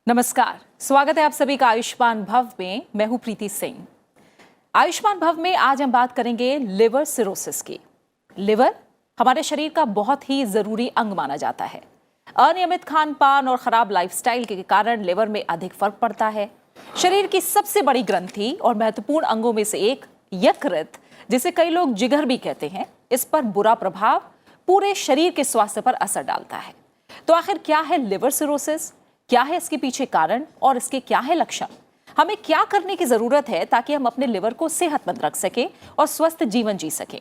नमस्कार, स्वागत है आप सभी का आयुष्मान भव में। मैं हूं प्रीति सिंह। आयुष्मान भव में आज हम बात करेंगे लिवर सिरोसिस की। लिवर हमारे शरीर का बहुत ही जरूरी अंग माना जाता है। अनियमित खान पान और खराब लाइफस्टाइल के कारण लिवर में अधिक फर्क पड़ता है। शरीर की सबसे बड़ी ग्रंथि और महत्वपूर्ण अंगों में से एक यकृत, जिसे कई लोग जिगर भी कहते हैं, इस पर बुरा प्रभाव पूरे शरीर के स्वास्थ्य पर असर डालता है। तो आखिर क्या है लिवर सिरोसिस, क्या है इसके पीछे कारण और इसके क्या है लक्षण? हमें क्या करने की जरूरत है ताकि हम अपने लिवर को सेहतमंद रख सकें और स्वस्थ जीवन जी सकें?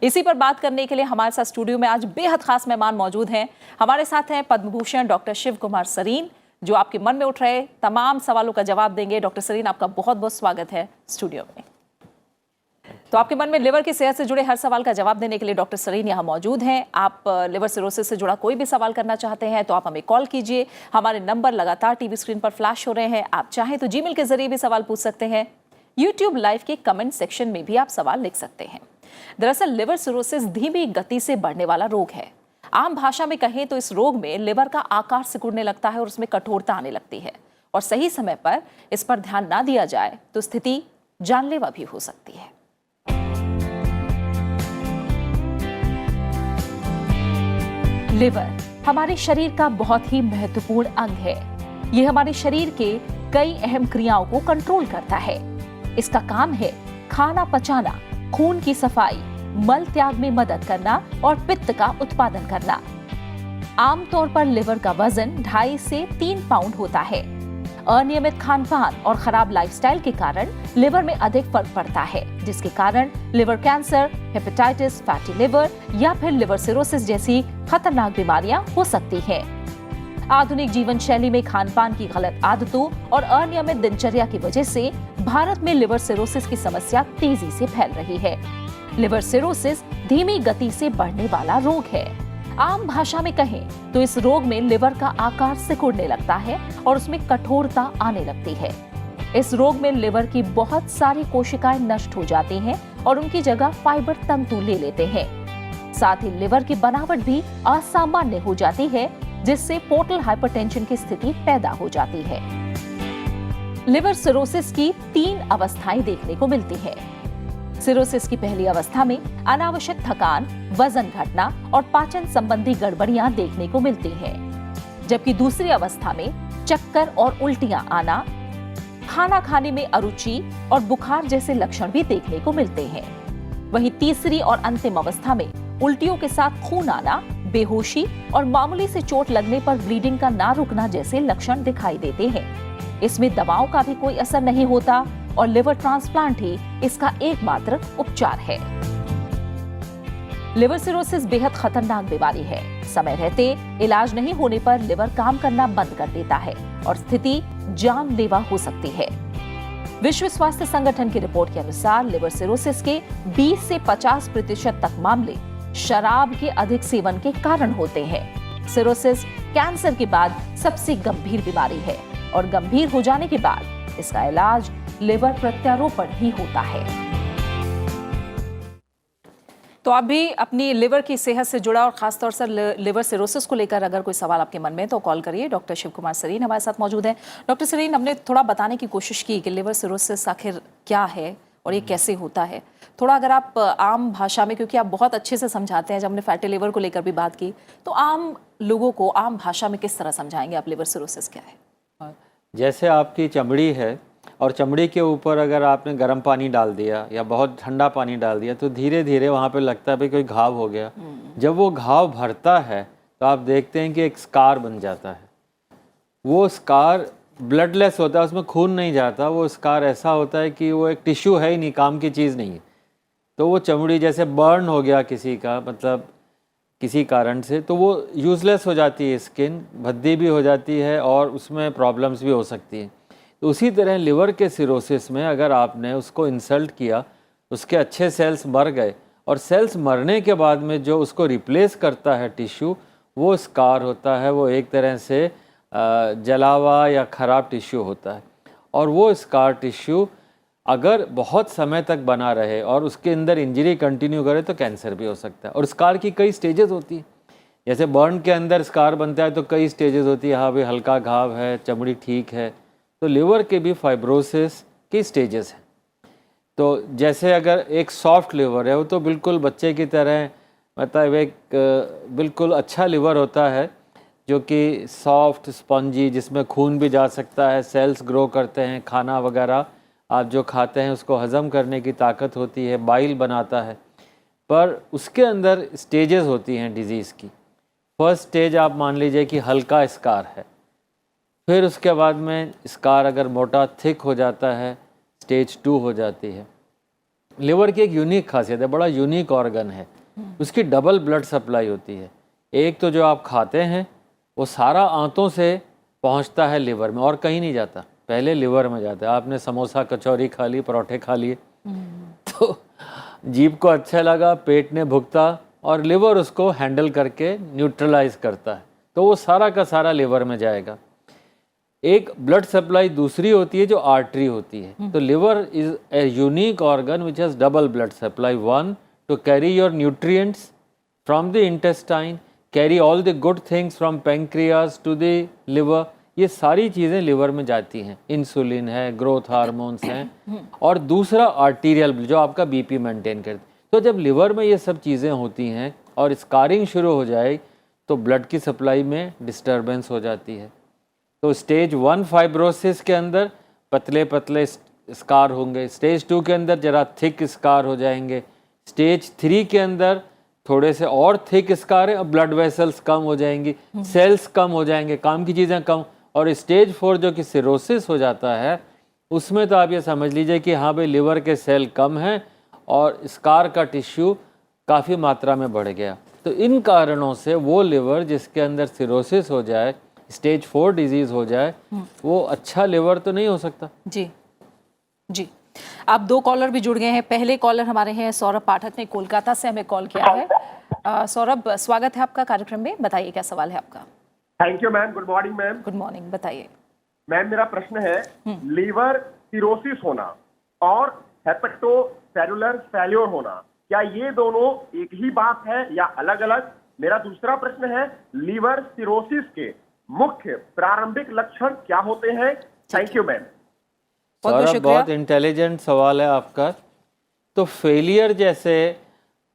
इसी पर बात करने के लिए हमारे साथ स्टूडियो में आज बेहद खास मेहमान मौजूद हैं। हमारे साथ हैं पद्म भूषण डॉक्टर शिव कुमार सरीन, जो आपके मन में उठ रहे तमाम सवालों का जवाब देंगे। डॉक्टर सरीन, आपका बहुत बहुत स्वागत है स्टूडियो में। तो आपके मन में लिवर की सेहत से जुड़े हर सवाल का जवाब देने के लिए डॉक्टर सरीन यहाँ मौजूद हैं। आप लिवर सिरोसिस से जुड़ा कोई भी सवाल करना चाहते हैं तो आप हमें कॉल कीजिए। हमारे नंबर लगातार टीवी स्क्रीन पर फ्लैश हो रहे हैं। आप चाहें तो जीमेल के जरिए भी सवाल पूछ सकते हैं। यूट्यूब लाइव के कमेंट सेक्शन में भी आप सवाल लिख सकते हैं। दरअसल लिवर सिरोसिस धीमी गति से बढ़ने वाला रोग है। आम भाषा में कहें तो इस रोग में लिवर का आकार सिकुड़ने लगता है और उसमें कठोरता आने लगती है, और सही समय पर इस पर ध्यान ना दिया जाए तो स्थिति जानलेवा भी हो सकती है। लिवर हमारे शरीर का बहुत ही महत्वपूर्ण अंग है। ये हमारे शरीर के कई अहम क्रियाओं को कंट्रोल करता है। इसका काम है खाना पचाना, खून की सफाई, मल त्याग में मदद करना और पित्त का उत्पादन करना। आमतौर पर लिवर का वजन 2.5 से 3 पाउंड होता है। अनियमित खान पान और खराब लाइफस्टाइल के कारण लिवर में अधिक फर्क पड़ता है, जिसके कारण liver cancer, hepatitis, fatty liver या फिर लिवर सिरोसिस जैसी खतरनाक बीमारियां हो सकती हैं। आधुनिक जीवन शैली में खान पान की गलत आदतों और अनियमित दिनचर्या की वजह से भारत में लिवर सिरोसिस की समस्या तेजी से फैल रही है। लिवर सिरोसिस धीमी गति से बढ़ने वाला रोग है। आम भाषा में कहें तो इस रोग में लिवर का आकार सिकुड़ने लगता है और उसमें कठोरता आने लगती है। इस रोग में लिवर की बहुत सारी कोशिकाएं नष्ट हो जाती हैं और उनकी जगह फाइबर तंतु ले लेते हैं। साथ ही लिवर की बनावट भी असामान्य हो जाती है, जिससे पोर्टल हाइपरटेंशन की स्थिति पैदा हो जाती है। लिवर सिरोसिस की 3 अवस्थाएं देखने को मिलती हैं। सिरोसिस की पहली अवस्था में अनावश्यक थकान, वजन घटना और पाचन संबंधी गड़बड़ियां देखने को मिलती हैं, जबकि दूसरी अवस्था में चक्कर और उल्टियां आना, खाना खाने में अरुचि और बुखार जैसे लक्षण भी देखने को मिलते हैं। वहीं तीसरी और अंतिम अवस्था में उल्टियों के साथ खून आना, बेहोशी और मामूली से चोट लगने पर ब्लीडिंग का ना रुकना जैसे लक्षण दिखाई देते हैं। इसमें दवाओं का भी कोई असर नहीं होता और लिवर ट्रांसप्लांट ही इसका एकमात्र उपचार है। लिवर सिरोसिस बेहद खतरनाक बीमारी है। समय रहते इलाज नहीं होने पर लिवर काम करना बंद कर देता है और स्थिति जानलेवा हो सकती है। विश्व स्वास्थ्य संगठन की रिपोर्ट के अनुसार लिवर सिरोसिस के 20 से 50% तक मामले शराब के अधिक सेवन के कारण होते हैं। सिरोसिस कैंसर के बाद सबसे गंभीर बीमारी है और गंभीर हो जाने के बाद इसका इलाज लिवर प्रत्यारोपण ही होता है। तो आप भी अपनी लिवर की सेहत से जुड़ा और खासतौर से लिवर सिरोसिस को लेकर अगर कोई सवाल आपके मन में तो कॉल करिए। डॉक्टर शिव कुमार सरीन हमारे साथ मौजूद हैं। डॉक्टर सरीन, हमने थोड़ा बताने की कोशिश की कि लिवर सिरोसिस आखिर क्या है और ये कैसे होता है। थोड़ा अगर आप आम भाषा में, क्योंकि आप बहुत अच्छे से समझाते हैं, जब हमने फैटी लिवर को लेकर भी बात की, तो आम लोगों को आम भाषा में किस तरह समझाएंगे आप लिवर सिरोसिस क्या है? जैसे आपकी चमड़ी है और चमड़ी के ऊपर अगर आपने गर्म पानी डाल दिया या बहुत ठंडा पानी डाल दिया तो धीरे धीरे वहाँ पे लगता है भाई कोई घाव हो गया। जब वो घाव भरता है तो आप देखते हैं कि एक स्कार बन जाता है। वो स्कार ब्लडलेस होता है, उसमें खून नहीं जाता। वो स्कार ऐसा होता है कि वो एक टिश्यू है ही नहीं, काम की चीज़ नहीं है। तो वो चमड़ी जैसे बर्न हो गया किसी का, मतलब किसी कारण से, तो वो यूज़लेस हो जाती है, स्किन भद्दी भी हो जाती है और उसमें प्रॉब्लम्स भी हो सकती हैं। तो उसी तरह लिवर के सिरोसिस में अगर आपने उसको इंसल्ट किया, उसके अच्छे सेल्स मर गए और सेल्स मरने के बाद में जो उसको रिप्लेस करता है टिश्यू, वो स्कार होता है। वो एक तरह से जला हुआ या ख़राब टिश्यू होता है और वो स्कार टिश्यू अगर बहुत समय तक बना रहे और उसके अंदर इंजरी कंटिन्यू करे तो कैंसर भी हो सकता है। और स्कार की कई स्टेजेस होती हैं। जैसे बर्न के अंदर स्कार बनता है तो कई स्टेजेस होती है, हाँ भाई हल्का घाव है, चमड़ी ठीक है, तो लिवर के भी फाइब्रोसिस की स्टेजेस हैं। तो जैसे अगर एक सॉफ्ट लिवर है वो तो बिल्कुल बच्चे की तरह, मतलब एक बिल्कुल अच्छा लिवर होता है जो कि सॉफ्ट स्पंजी, जिसमें खून भी जा सकता है, सेल्स ग्रो करते हैं, खाना वगैरह आप जो खाते हैं उसको हज़म करने की ताकत होती है, बाइल बनाता है। पर उसके अंदर स्टेजेस होती हैं डिज़ीज़ की। फर्स्ट स्टेज आप मान लीजिए कि हल्का स्कार है, फिर उसके बाद में स्कार अगर मोटा थिक हो जाता है, स्टेज 2 हो जाती है। लिवर की एक यूनिक खासियत है, बड़ा यूनिक ऑर्गन है, उसकी डबल ब्लड सप्लाई होती है। एक तो जो आप खाते हैं वो सारा आंतों से पहुंचता है लिवर में और कहीं नहीं जाता, पहले लिवर में जाता है। आपने समोसा कचौरी खा ली, परोठे खा लिए, तो जीभ को अच्छा लगा, पेट ने भुगता और लिवर उसको हैंडल करके न्यूट्रलाइज करता है, तो वो सारा का सारा लिवर में जाएगा। एक ब्लड सप्लाई दूसरी होती है जो आर्टरी होती है। तो liver is a unique organ which has double blood supply, one to carry your nutrients from the intestine, carry all the good things from pancreas to the liver, ये सारी चीज़ें लिवर में जाती हैं। इंसुलिन है, ग्रोथ हार्मोन्स हैं, और दूसरा आर्टीरियल जो आपका बीपी मेंटेन करती। तो जब लिवर में ये सब चीज़ें होती हैं और स्कारिंग शुरू हो जाए तो ब्लड की सप्लाई में डिस्टर्बेंस हो जाती है। तो स्टेज 1 फाइब्रोसिस के अंदर पतले पतले स्कार होंगे, स्टेज 2 के अंदर जरा थिक स्कार हो जाएंगे, स्टेज 3 के अंदर थोड़े से और थिक स्कार है, ब्लड वेसल्स कम हो जाएंगी, सेल्स कम हो जाएंगे, काम की चीज़ें कम, और स्टेज 4 जो कि सिरोसिस हो जाता है उसमें तो आप ये समझ लीजिए कि हाँ भाई लिवर के सेल कम हैं और स्कार का टिश्यू काफ़ी मात्रा में बढ़ गया। तो इन कारणों से वो लिवर जिसके अंदर सिरोसिस हो जाए, स्टेज 4 डिजीज़ हो जाए, वो अच्छा लिवर तो नहीं हो सकता। जी जी, आप 2 कॉलर भी जुड़ गए हैं। पहले कॉलर हमारे हैं सौरभ पाठक ने कोलकाता से हमें कॉल किया है। सौरभ, स्वागत है आपका कार्यक्रम में, बताइए क्या सवाल है आपका। Thank you ma'am, good morning ma'am. Good morning, बताइए मैम। मेरा प्रश्न है, लीवर सिरोसिस होना और हेपेटोसेलुलर फेल्योर होना, क्या ये दोनों एक ही बात है या अलग अलग? मेरा दूसरा प्रश्न है, लीवर सिरोसिस के मुख्य प्रारंभिक लक्षण क्या होते हैं? Thank you ma'am. सौरभ, बहुत इंटेलिजेंट सवाल है आपका। तो फेलियर जैसे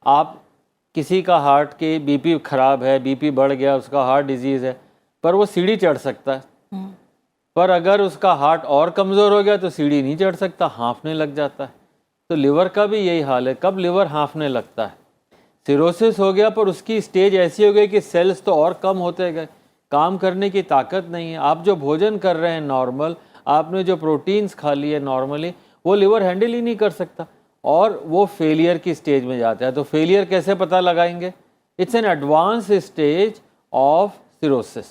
आप किसी का हार्ट की बीपी खराब है, बीपी बढ़ गया, उसका हार्ट डिजीज़ है, पर वो सीढ़ी चढ़ सकता है। पर अगर उसका हार्ट और कमज़ोर हो गया तो सीढ़ी नहीं चढ़ सकता, हाँफने लग जाता है। तो लिवर का भी यही हाल है, कब लिवर हाँफने लगता है, सिरोसिस हो गया पर उसकी स्टेज ऐसी हो गई कि सेल्स तो और कम होते गए, काम करने की ताकत नहीं है। आप जो भोजन कर रहे हैं नॉर्मल, आपने जो प्रोटीन्स खा लिए नॉर्मली, वो लिवर हैंडल ही नहीं कर सकता और वो फेलियर की स्टेज में जाता है। तो फेलियर कैसे पता लगाएंगे? It's an advance stage of cirrhosis.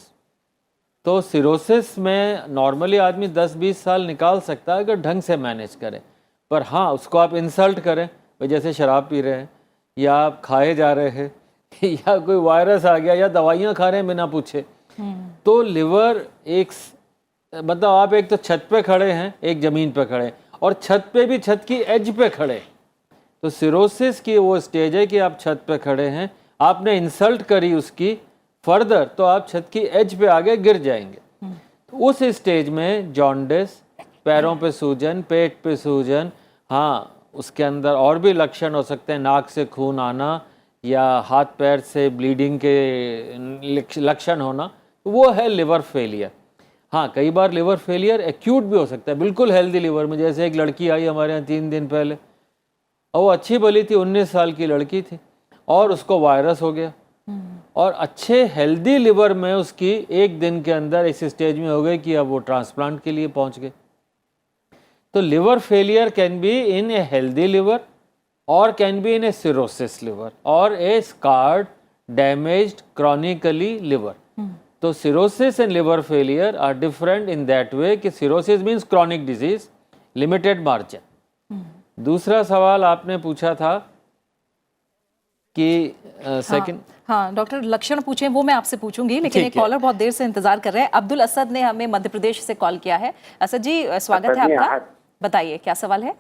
तो सिरोसिस में नॉर्मली आदमी 10-20 साल निकाल सकता है अगर ढंग से मैनेज करे, पर हाँ उसको आप इंसल्ट करें, जैसे शराब पी रहे हैं या आप खाए जा रहे हैं या कोई वायरस आ गया या दवाइयाँ खा रहे हैं बिना पूछे, तो लिवर एक, मतलब आप एक तो छत पे खड़े हैं, एक ज़मीन पे खड़े हैं, और छत पे भी छत की एज पे खड़े। तो सिरोसिस की वो स्टेज है कि आप छत पे खड़े हैं, आपने इंसल्ट करी उसकी फर्दर तो आप छत की एज पे आगे गिर जाएंगे। तो उस स्टेज में जॉन्डिस, पैरों पे सूजन, पेट पे सूजन, हाँ उसके अंदर और भी लक्षण हो सकते हैं, नाक से खून आना या हाथ पैर से ब्लीडिंग के लक्षण होना, वो है लिवर फेलियर। हाँ कई बार लिवर फेलियर एक्यूट भी हो सकता है, बिल्कुल हेल्दी लिवर में। जैसे एक लड़की आई हमारे यहाँ 3 दिन पहले, और वो अच्छी भली थी, 19 साल की लड़की थी, और उसको वायरस हो गया, और अच्छे हेल्दी लिवर में उसकी 1 दिन के अंदर इस स्टेज में हो गई कि अब वो ट्रांसप्लांट के लिए पहुंच गए। तो liver failure can be in a healthy liver और can be in a cirrhosis liver और a scarred damaged chronically liver. तो cirrhosis and liver failure are different in that way कि cirrhosis means chronic disease, limited margin. दूसरा सवाल आपने पूछा था कि सेकंड, हाँ डॉक्टर लक्षण पूछे वो मैं आपसे पूछूंगी, लेकिन एक कॉलर बहुत देर से इंतजार कर रहे हैं। अब्दुल असद ने हमें मध्य प्रदेश से कॉल किया है। असद जी स्वागत है आपका, बताइए क्या सवाल है।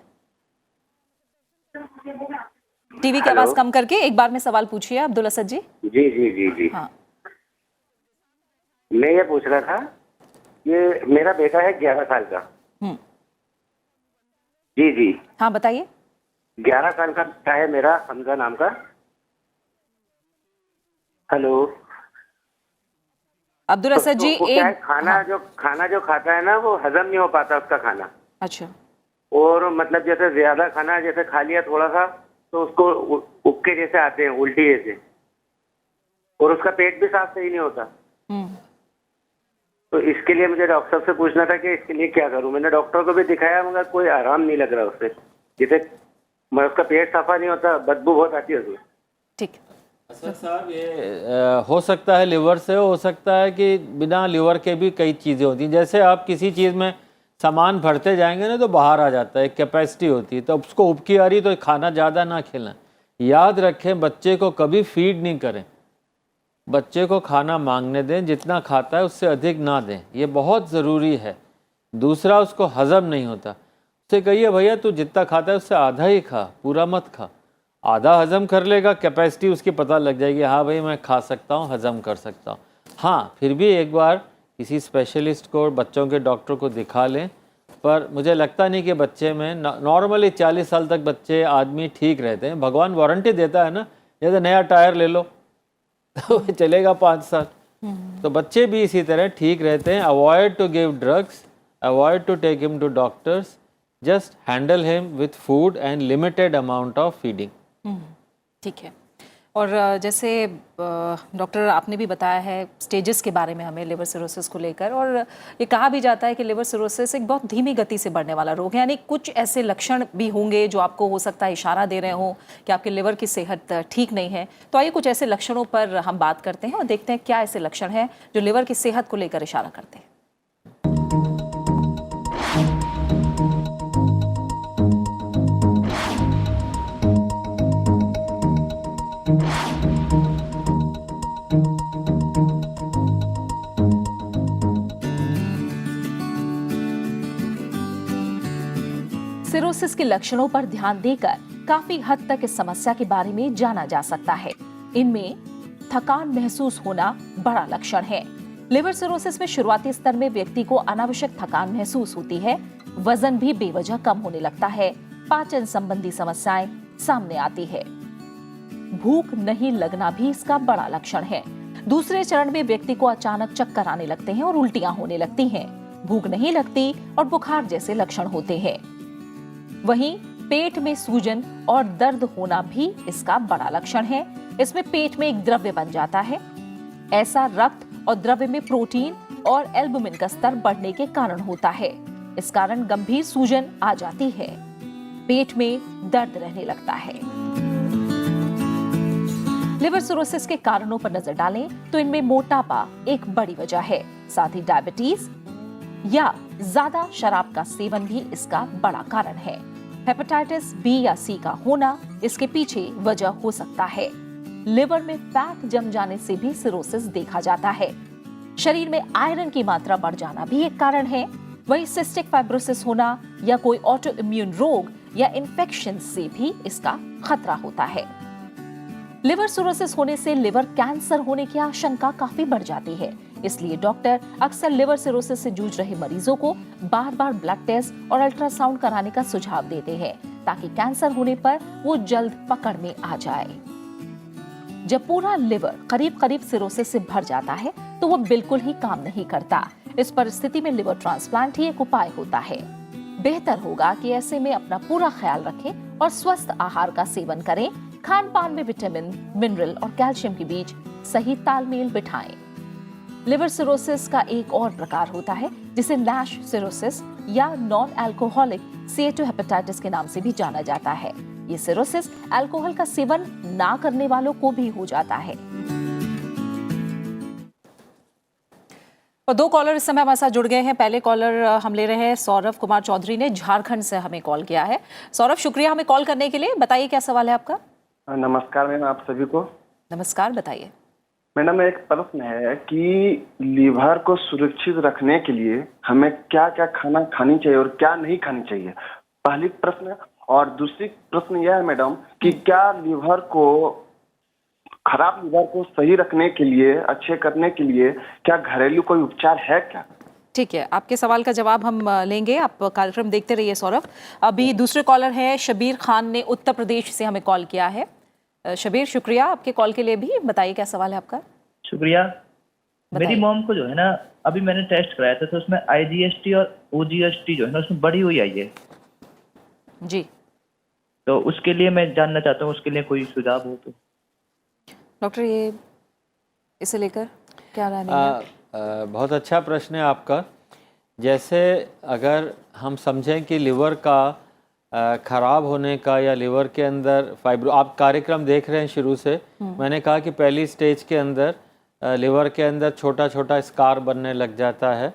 टीवी की आवाज कम करके एक बार में सवाल पूछिए अब्दुल असद जी। जी जी जी जी हाँ मैं ये पूछ रहा था, ये मेरा बेटा है 11 साल का। हम्म, जी जी, हाँ बताइए। 11 साल का बेटा है मेरा, हमजा नाम का। हेलो। अब्दुल असद जी, वो क्या है, एक खाना जो खाता है ना, वो हजम नहीं हो पाता उसका खाना। अच्छा। और मतलब जैसे ज्यादा खाना जैसे खा लिया थोड़ा सा, तो उसको उबके जैसे आते हैं, उल्टी जैसे। और उसका पेट भी साफ सही नहीं होता। हम्म, तो इसके लिए मुझे डॉक्टर से पूछना था कि इसके लिए क्या करूं। मैंने डॉक्टर को भी दिखाया मगर कोई आराम नहीं लग रहा उससे। जैसे उसका पेट साफा नहीं होता, बदबू बहुत आती है उसमें। ठीक। असद साहब, ये हो सकता है लिवर से, हो सकता है कि बिना लिवर के भी कई चीज़ें होती हैं। जैसे आप किसी चीज़ में सामान भरते जाएंगे ना तो बाहर आ जाता है, कैपेसिटी होती है, तो उसको उबकी आ रही तो खाना ज़्यादा ना खिलाएं। याद रखें, बच्चे को कभी फीड नहीं करें। बच्चे को खाना मांगने दें, जितना खाता है उससे अधिक ना दें, ये बहुत ज़रूरी है। दूसरा, उसको हज़म नहीं होता, उससे कहिए भैया तू जितना खाता है उससे आधा ही खा, पूरा मत खा। आधा हज़म कर लेगा, कैपेसिटी उसकी पता लग जाएगी, हाँ भाई मैं खा सकता हूँ, हज़म कर सकता हूँ। हाँ, फिर भी एक बार किसी स्पेशलिस्ट को, बच्चों के डॉक्टर को दिखा लें। पर मुझे लगता नहीं कि बच्चे में, नॉर्मली 40 साल तक बच्चे आदमी ठीक रहते हैं। भगवान वारंटी देता है ना, जैसे नया टायर ले लो तो चलेगा 5 साल। तो बच्चे भी इसी तरह ठीक रहते हैं। Avoid to give drugs, avoid to take him to doctors, just handle him with food and limited amount of feeding. ठीक है। और जैसे डॉक्टर आपने भी बताया है स्टेजेस के बारे में हमें लिवर सिरोसिस को लेकर, और ये कहा भी जाता है कि लिवर सिरोसिस एक बहुत धीमी गति से बढ़ने वाला रोग है, यानी कुछ ऐसे लक्षण भी होंगे जो आपको हो सकता है इशारा दे रहे हों कि आपके लिवर की सेहत ठीक नहीं है। तो आइए कुछ ऐसे लक्षणों पर हम बात करते हैं और देखते हैं क्या ऐसे लक्षण हैं जो लिवर की सेहत को लेकर इशारा करते हैं। सिरोसिस के लक्षणों पर ध्यान देकर काफी हद तक इस समस्या के बारे में जाना जा सकता है। इनमें थकान महसूस होना बड़ा लक्षण है। लिवर सिरोसिस में शुरुआती स्तर में व्यक्ति को अनावश्यक थकान महसूस होती है, वजन भी बेवजह कम होने लगता है, पाचन संबंधी समस्याएं सामने आती है। भूख नहीं लगना भी इसका बड़ा लक्षण है। दूसरे चरण में व्यक्ति को अचानक चक्कर आने लगते हैं और उल्टियां होने लगती हैं। भूख नहीं लगती और बुखार जैसे लक्षण होते हैं। वहीं पेट में सूजन और दर्द होना भी इसका बड़ा लक्षण है। इसमें पेट में एक द्रव्य बन जाता है। ऐसा रक्त और द्रव्य में प्रोटीन और एल्बुमिन का स्तर बढ़ने के कारण होता है। इस कारण गंभीर सूजन आ जाती है, पेट में दर्द रहने लगता है। लिवर सिरोसिस के कारणों पर नजर डालें तो इनमें मोटापा एक बड़ी वजह है, साथ ही डायबिटीज या ज्यादा शराब का सेवन भी इसका बड़ा कारण है। हेपेटाइटिस बी या सी का होना इसके पीछे वजह हो सकता है। लिवर में फैट जम जाने से भी सिरोसिस देखा जाता है। शरीर में आयरन की मात्रा बढ़ जाना भी एक कारण है। वहीं सिस्टिक फाइब्रोसिस होना या कोई ऑटो इम्यून रोग या इन्फेक्शन से भी इसका खतरा होता है। लिवर सिरोसिस होने से लिवर कैंसर होने की आशंका काफी बढ़ जाती है। इसलिए डॉक्टर अक्सर लिवर सिरोसिस से जूझ रहे मरीजों को बार बार ब्लड टेस्ट और अल्ट्रासाउंड कराने का सुझाव देते हैं, ताकि कैंसर होने पर वो जल्द पकड़ में आ जाए। जब पूरा लिवर करीब करीब सिरोसिस से भर जाता है तो वो बिल्कुल ही काम नहीं करता। इस परिस्थिति में लिवर ट्रांसप्लांट ही एक उपाय होता है। बेहतर होगा कि ऐसे में अपना पूरा ख्याल रखें और स्वस्थ आहार का सेवन करें। खान पान में विटामिन, मिनरल और कैल्शियम के बीच सही तालमेल बिठाएं। लिवर सिरोसिस का एक और प्रकार होता है जिसे नैश सिरोसिस या नॉन अल्कोहलिक स्टीएटोहेपेटाइटिस के नाम से भी जाना जाता है। ये सिरोसिस अल्कोहल का सेवन ना करने वालों को भी हो जाता है। और दो कॉलर इस समय हमारे साथ जुड़ गए हैं। पहले कॉलर हम ले रहे हैं सौरभ कुमार चौधरी ने, झारखंड से हमें कॉल किया है। सौरभ, शुक्रिया हमें कॉल करने के लिए। बताइए क्या सवाल है आपका। नमस्कार मैम, आप सभी को नमस्कार, बताइए। मैडम, एक प्रश्न है कि लीवर को सुरक्षित रखने के लिए हमें क्या क्या खाना खानी चाहिए और क्या नहीं खानी चाहिए, पहली प्रश्न। और दूसरी प्रश्न यह है मैडम कि क्या लीवर को खराब लीवर को सही रखने के लिए, अच्छे करने के लिए क्या घरेलू कोई उपचार है क्या? ठीक है, आपके सवाल का जवाब हम लेंगे। आप कार्यक्रम देखते रहिए सौरभ। अभी दूसरे कॉलर हैं शबीर खान ने उत्तर प्रदेश से हमें कॉल किया है। शबीर, शुक्रिया आपके कॉल के लिए भी। बताइए क्या सवाल है आपका। शुक्रिया। बताइए। मेरी मॉम को जो है ना, अभी मैंने टेस्ट कराया था तो उसमें IGST और OGST जो है ना उसमें बढ़ी हुई आई है। जी, तो उसके लिए मैं जानना चाहता हूँ, उसके लिए कोई सुझाव हो तो। डॉक्टर ये इसे लेकर क्या राय है? बहुत अच्छा प्रश्न है आपका। जैसे अगर हम समझें कि लिवर का ख़राब होने का या लिवर के अंदर फाइब्रो, आप कार्यक्रम देख रहे हैं शुरू से, मैंने कहा कि पहली स्टेज के अंदर लिवर के अंदर छोटा छोटा स्कार बनने लग जाता है।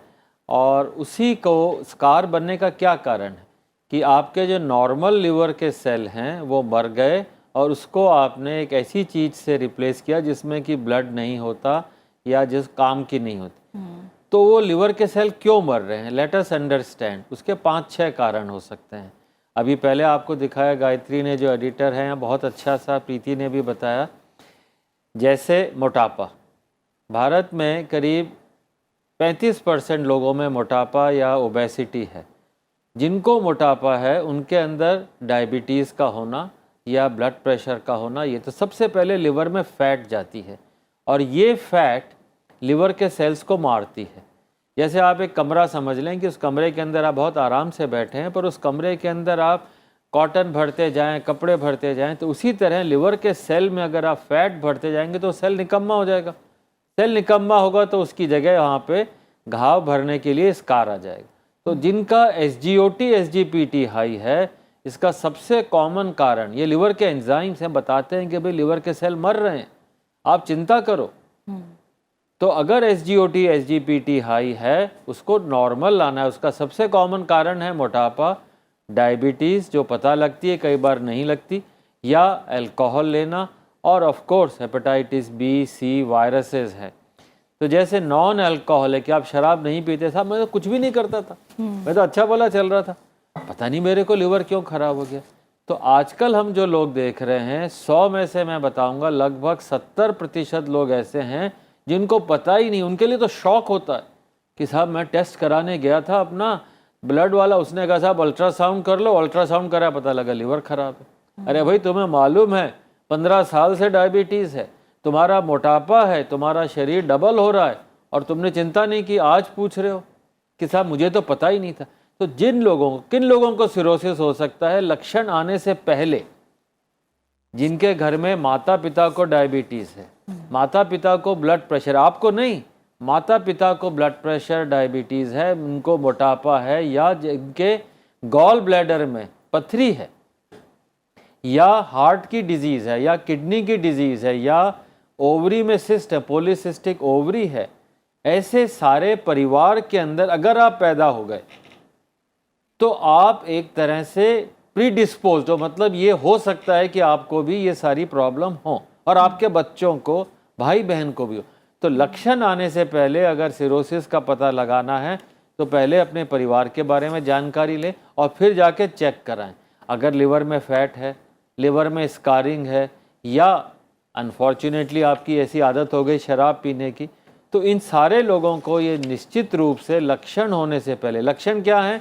और उसी को स्कार बनने का क्या कारण है कि आपके जो नॉर्मल लिवर के सेल हैं वो मर गए और उसको आपने एक ऐसी चीज़ से रिप्लेस किया जिसमें कि ब्लड नहीं होता या जिस काम की नहीं होती। तो वो लिवर के सेल क्यों मर रहे हैं, लेट अस अंडरस्टैंड। उसके 5-6 कारण हो सकते हैं। अभी पहले आपको दिखाया, गायत्री ने जो एडिटर हैं, बहुत अच्छा सा प्रीति ने भी बताया। जैसे मोटापा, भारत में करीब 35% लोगों में मोटापा या ओबेसिटी है। जिनको मोटापा है उनके अंदर डायबिटीज़ का होना या ब्लड प्रेशर का होना, ये तो सबसे पहले लिवर में फैट जाती है और ये फैट लिवर के सेल्स को मारती है। जैसे आप एक कमरा समझ लें कि उस कमरे के अंदर आप बहुत आराम से बैठे हैं, पर उस कमरे के अंदर आप कॉटन भरते जाएं, कपड़े भरते जाएं, तो उसी तरह लिवर के सेल में अगर आप फैट भरते जाएंगे तो सेल निकम्मा हो जाएगा। सेल निकम्मा होगा तो उसकी जगह वहाँ पे घाव भरने के लिए स्कार आ जाएगा। तो जिनका SGOT SGPT हाई है, इसका सबसे कॉमन कारण ये लिवर के एंजाइम्स हैं, बताते हैं कि भाई लिवर के सेल मर रहे हैं, आप चिंता करो। तो अगर SGOT SGPT हाई है, उसको नॉर्मल लाना है। उसका सबसे कॉमन कारण है मोटापा, डायबिटीज़ जो पता लगती है, कई बार नहीं लगती, या अल्कोहल लेना, और of course hepatitis B, C, viruses है। तो जैसे नॉन अल्कोहलिक, आप शराब नहीं पीते, साहब मैं तो कुछ भी नहीं करता था, मैं तो अच्छा भला चल रहा था, पता नहीं मेरे को लिवर क्यों ख़राब हो गया। तो आजकल हम जो लोग देख रहे हैं, 100 में से मैं बताऊंगा लगभग 70% लोग ऐसे हैं जिनको पता ही नहीं। उनके लिए तो शौक होता है कि साहब मैं टेस्ट कराने गया था अपना ब्लड वाला, उसने कहा साहब अल्ट्रासाउंड कर लो, अल्ट्रासाउंड करा, पता लगा लिवर ख़राब है। अरे भाई तुम्हें मालूम है 15 साल से डायबिटीज़ है, तुम्हारा मोटापा है, तुम्हारा शरीर डबल हो रहा है और तुमने चिंता नहीं की, आज पूछ रहे हो कि साहब मुझे तो पता ही नहीं था। तो किन लोगों को सिरोसिस हो सकता है लक्षण आने से पहले? जिनके घर में माता पिता को डायबिटीज़ है, माता पिता को ब्लड प्रेशर, आपको नहीं, माता पिता को ब्लड प्रेशर डायबिटीज़ है, उनको मोटापा है, या जिनके गॉल ब्लैडर में पथरी है, या हार्ट की डिजीज़ है, या किडनी की डिजीज़ है, या ओवरी में सिस्ट है, पॉलीसिस्टिक ओवरी है, ऐसे सारे परिवार के अंदर अगर आप पैदा हो गए तो आप एक तरह से प्रीडिस्पोज्ड हो। मतलब ये हो सकता है कि आपको भी ये सारी प्रॉब्लम हो और आपके बच्चों को, भाई बहन को भी हो। तो लक्षण आने से पहले अगर सिरोसिस का पता लगाना है तो पहले अपने परिवार के बारे में जानकारी लें और फिर जाके चेक कराएं। अगर लिवर में फैट है, लिवर में स्कारिंग है, या अनफॉर्चुनेटली आपकी ऐसी आदत हो गई शराब पीने की, तो इन सारे लोगों को ये निश्चित रूप से लक्षण होने से पहले, लक्षण क्या है?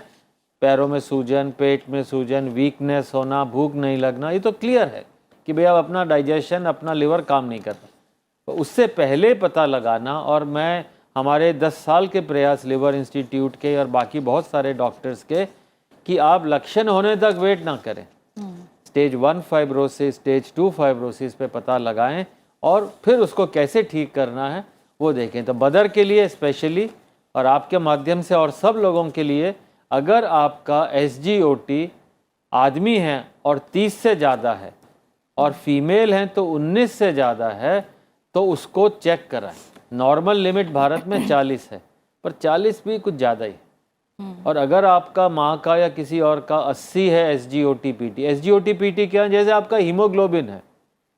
पैरों में सूजन, पेट में सूजन, वीकनेस होना, भूख नहीं लगना, ये तो क्लियर है कि भाई अब अपना डाइजेशन, अपना लिवर काम नहीं करता। तो उससे पहले पता लगाना, और मैं हमारे 10 साल के प्रयास लिवर इंस्टीट्यूट के और बाकी बहुत सारे डॉक्टर्स के, कि आप लक्षण होने तक वेट ना करें, स्टेज 1 फाइब्रोसिस, स्टेज 2 फाइब्रोसिस पे पता लगाएं और फिर उसको कैसे ठीक करना है वो देखें। तो बदर के लिए स्पेशली, और आपके माध्यम से और सब लोगों के लिए, अगर आपका SGOT आदमी है और 30 से ज़्यादा है और फीमेल हैं तो 19 से ज़्यादा है, तो उसको चेक कराएं। नॉर्मल लिमिट भारत में 40 है, पर 40 भी कुछ ज़्यादा ही है। और अगर आपका माँ का या किसी और का 80 है SGOT PT, SGOT PT क्या है? जैसे आपका हीमोग्लोबिन है,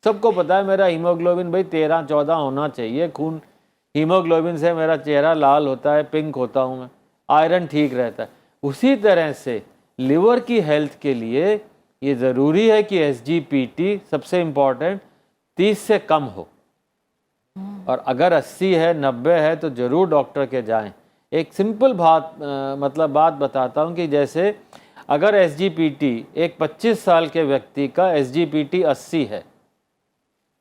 सबको पता है मेरा हीमोग्लोबिन भाई 13-14 होना चाहिए, खून हीमोग्लोबिन से मेरा चेहरा लाल होता है, पिंक होता हूँ मैं, आयरन ठीक रहता है। उसी तरह से लिवर की हेल्थ के लिए ये ज़रूरी है कि SGPT सबसे इम्पॉर्टेंट 30 से कम हो। और अगर 80 है, 90 है तो ज़रूर डॉक्टर के जाएं। एक सिंपल बात बताता हूं कि जैसे अगर एसजीपीटी एक 25 साल के व्यक्ति का एसजीपीटी 80 है